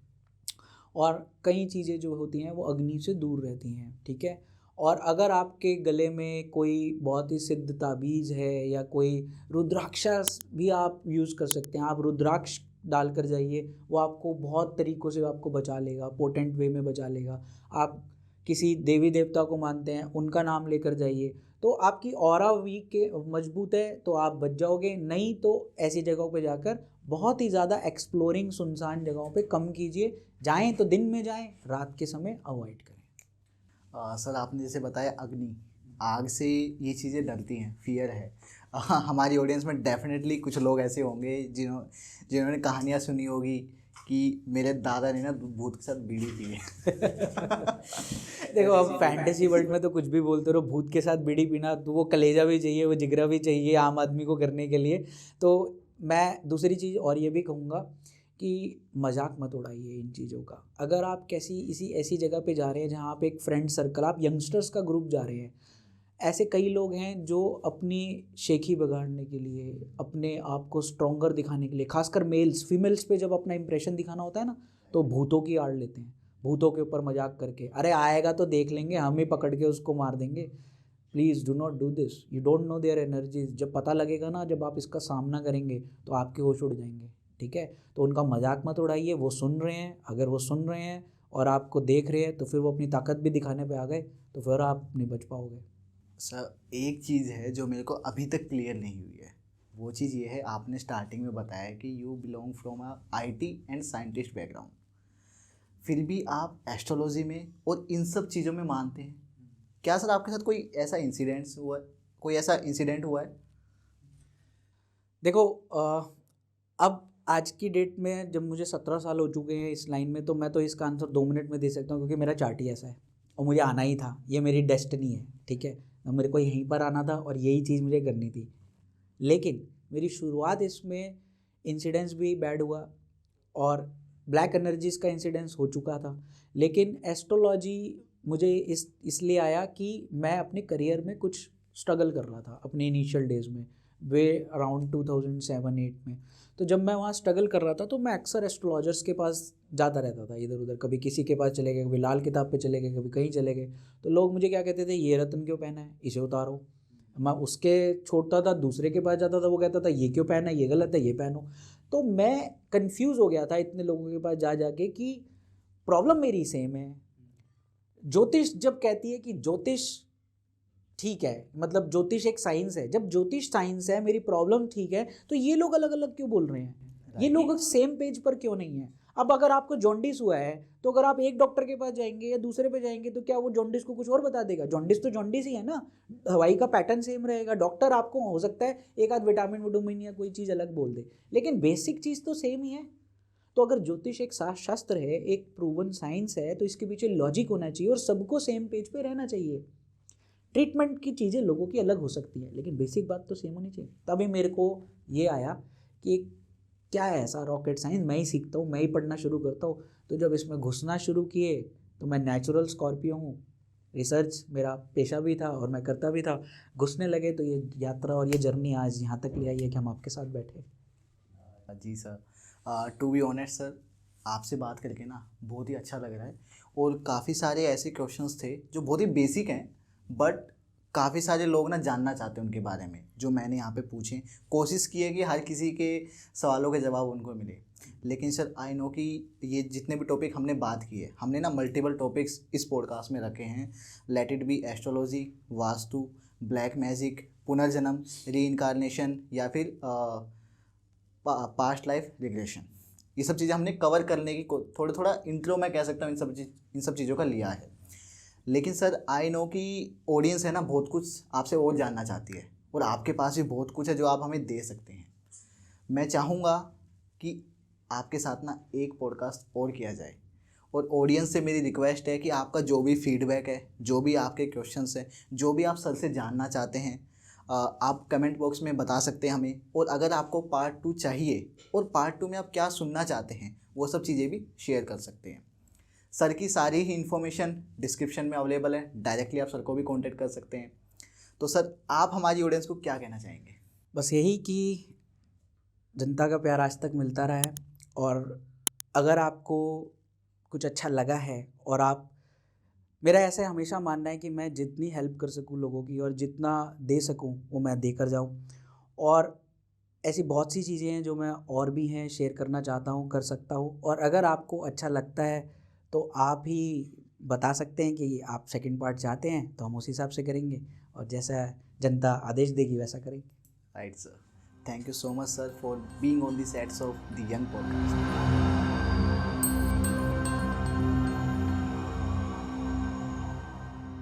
और कई चीज़ें जो होती हैं वो अग्नि से दूर रहती हैं, ठीक है। और अगर आपके गले में कोई बहुत ही सिद्ध ताबीज़ है या कोई रुद्राक्षस भी आप यूज़ कर सकते हैं, आप रुद्राक्ष डाल कर जाइए, वो आपको बहुत तरीक़ों से आपको बचा लेगा, पोटेंट वे में बचा लेगा। आप किसी देवी देवता को मानते हैं, उनका नाम लेकर जाइए, तो आपकी ऑरा वीक के मजबूत है तो आप बच जाओगे। नहीं तो ऐसी जगहों पे जाकर बहुत ही ज़्यादा एक्सप्लोरिंग सुनसान जगहों पे कम कीजिए। जाएं तो दिन में जाएं, रात के समय अवॉइड करें। सर आपने जैसे बताया अग्नि, आग से ये चीज़ें डरती हैं, फियर है। हमारी ऑडियंस में डेफिनेटली कुछ लोग ऐसे होंगे जिन्होंने कहानियाँ सुनी होगी कि मेरे दादा ने ना भूत के साथ बीड़ी पी है। देखो, अब फैंटेसी वर्ल्ड में तो कुछ भी बोलते रहो, भूत के साथ बीड़ी पीना तो वो कलेजा भी चाहिए, वो जिगरा भी चाहिए आम आदमी को करने के लिए। तो मैं दूसरी चीज़ और ये भी कहूँगा कि मजाक मत उड़ाइए इन चीज़ों का। अगर आप किसी ऐसी जगह पे जा रहे हैं जहाँ आप एक फ्रेंड सर्कल, आप यंगस्टर्स का ग्रुप जा रहे हैं, ऐसे कई लोग हैं जो अपनी शेखी बिगाड़ने के लिए, अपने आप को स्ट्रॉन्गर दिखाने के लिए, खासकर मेल्स, फीमेल्स पे जब अपना इंप्रेशन दिखाना होता है ना, तो भूतों की आड़ लेते हैं, भूतों के ऊपर मजाक करके, अरे आएगा तो देख लेंगे, हम ही पकड़ के उसको मार देंगे। Please do not do this, you don't know their energies. जब पता लगेगा ना, जब आप इसका सामना करेंगे तो आपके होश उड़ जाएंगे, ठीक है। तो उनका मजाक मत उड़ाइए, वो सुन रहे हैं, अगर वो सुन रहे हैं और आपको देख रहे हैं तो फिर वो अपनी ताकत भी दिखाने पे आ गए, तो फिर आप नहीं बच पाओगे। सर एक चीज़ है जो मेरे को अभी तक क्लियर नहीं हुई है, वो चीज़ ये है, आपने स्टार्टिंग में बताया कि you belong from a IT and scientist background, फिर भी आप एस्ट्रोलॉजी में और इन सब चीज़ों में मानते हैं। क्या सर आपके साथ कोई ऐसा इंसिडेंट हुआ है? देखो, अब आज की डेट में जब मुझे 17 साल हो चुके हैं इस लाइन में, तो मैं तो इसका आंसर 2 मिनट में दे सकता हूँ, क्योंकि मेरा चार्ट ही ऐसा है और मुझे आना ही था, ये मेरी डेस्टिनी है, ठीक है। मेरे को यहीं पर आना था और यही चीज़ मुझे करनी थी। लेकिन मेरी शुरुआत इसमें इंसिडेंस भी बैड हुआ और ब्लैक एनर्जीज़ का इंसिडेंस हो चुका था। लेकिन एस्ट्रोलॉजी मुझे इसलिए आया कि मैं अपने करियर में कुछ स्ट्रगल कर रहा था अपने इनिशियल डेज़ में, वे अराउंड 2007-8 में। तो जब मैं वहाँ स्ट्रगल कर रहा था तो मैं अक्सर एस्ट्रोलॉजर्स के पास जाता रहता था इधर उधर, कभी किसी के पास चले गए, कभी लाल किताब पे चले गए, कभी कहीं चले गए। तो लोग मुझे क्या कहते थे, ये रत्न क्यों पहना है, इसे उतारो। मैं उसके छोड़ता था, दूसरे के पास जाता था, वो कहता था ये क्यों पहना है, ये गलत है, ये पहनो। तो मैं कंफ्यूज हो गया था इतने लोगों के पास जा जाके कि प्रॉब्लम मेरी सेम है। ज्योतिष जब कहती है कि ज्योतिष ठीक है, मतलब ज्योतिष एक साइंस है, जब ज्योतिष साइंस है, मेरी प्रॉब्लम ठीक है, तो ये लोग अलग अलग क्यों बोल रहे हैं, ये लोग सेम पेज पर क्यों नहीं है। अब अगर आपको जॉन्डिस हुआ है तो अगर आप एक डॉक्टर के पास जाएंगे या दूसरे पे जाएंगे तो क्या वो जॉन्डिस को कुछ और बता देगा? जॉन्डिस तो जॉन्डिस ही है ना, दवाई का पैटर्न सेम रहेगा। डॉक्टर आपको हो सकता है एक आध विटामिन या कोई चीज़ अलग बोल दे, लेकिन बेसिक चीज़ तो सेम ही है। तो अगर ज्योतिष एक शास्त्र है, एक प्रूवन साइंस है, तो इसके पीछे लॉजिक होना चाहिए और सबको सेम पेज पे रहना चाहिए। ट्रीटमेंट की चीज़ें लोगों की अलग हो सकती है, लेकिन बेसिक बात तो सेम होनी चाहिए। तभी मेरे को ये आया कि क्या है ऐसा रॉकेट साइंस, मैं ही सीखता हूँ, मैं ही पढ़ना शुरू करता हूँ। तो जब इसमें घुसना शुरू किए तो मैं नेचुरल स्कॉर्पियो हूँ, रिसर्च मेरा पेशा भी था और मैं करता भी था। घुसने लगे तो ये यात्रा और ये जर्नी आज यहाँ तक ले आई है कि हम आपके साथ बैठे। जी sir, to be honest sir, आपसे बात करके ना बहुत ही अच्छा लग रहा है, और काफ़ी सारे ऐसे क्वेश्चंस थे जो बहुत ही बेसिक हैं, बट काफ़ी सारे लोग ना जानना चाहते हैं उनके बारे में, जो मैंने यहाँ पे पूछे। कोशिश की है कि हर किसी के सवालों के जवाब उनको मिले। लेकिन सर आई नो कि ये जितने भी टॉपिक हमने बात की है, हमने ना मल्टीपल टॉपिक्स इस पॉडकास्ट में रखे हैं। Let it be astrology, vastu, black magic, पुनर्जन्म, री इनकारनेशन, या फिर पास्ट लाइफ रिग्रेशन, ये सब चीज़ें हमने कवर करने की थोड़ा थोड़ा इंट्रो मैं कह सकता हूँ इन सब चीज़ों का लिया है। लेकिन सर आई नो कि ऑडियंस है ना बहुत कुछ आपसे और जानना चाहती है, और आपके पास भी बहुत कुछ है जो आप हमें दे सकते हैं। मैं चाहूँगा कि आपके साथ ना एक पॉडकास्ट और किया जाए। और ऑडियंस से मेरी रिक्वेस्ट है कि आपका जो भी फीडबैक है, जो भी आपके क्वेश्चंस हैं, जो भी आप सर से जानना चाहते हैं, आप कमेंट बॉक्स में बता सकते हैं हमें। और अगर आपको पार्ट 2 चाहिए और पार्ट 2 में आप क्या सुनना चाहते हैं, वो सब चीज़ें भी शेयर कर सकते हैं। सर की सारी ही इन्फॉर्मेशन डिस्क्रिप्शन में अवेलेबल है, डायरेक्टली आप सर को भी कांटेक्ट कर सकते हैं। तो सर, आप हमारी ऑडियंस को क्या कहना चाहेंगे? बस यही कि जनता का प्यार आज तक मिलता रहा है, और अगर आपको कुछ अच्छा लगा है और आप, मेरा ऐसे हमेशा मानना है कि मैं जितनी हेल्प कर सकूं लोगों की और जितना दे सकूं वो मैं देकर जाऊं। और ऐसी बहुत सी चीज़ें हैं जो मैं और भी हैं शेयर करना चाहता हूं, कर सकता हूं। और अगर आपको अच्छा लगता है तो आप ही बता सकते हैं कि आप सेकंड पार्ट चाहते हैं, तो हम उस हिसाब से करेंगे, और जैसा जनता आदेश देगी वैसा करेंगे। Right sir, thank you so much sir for being on the sets of the young podcast.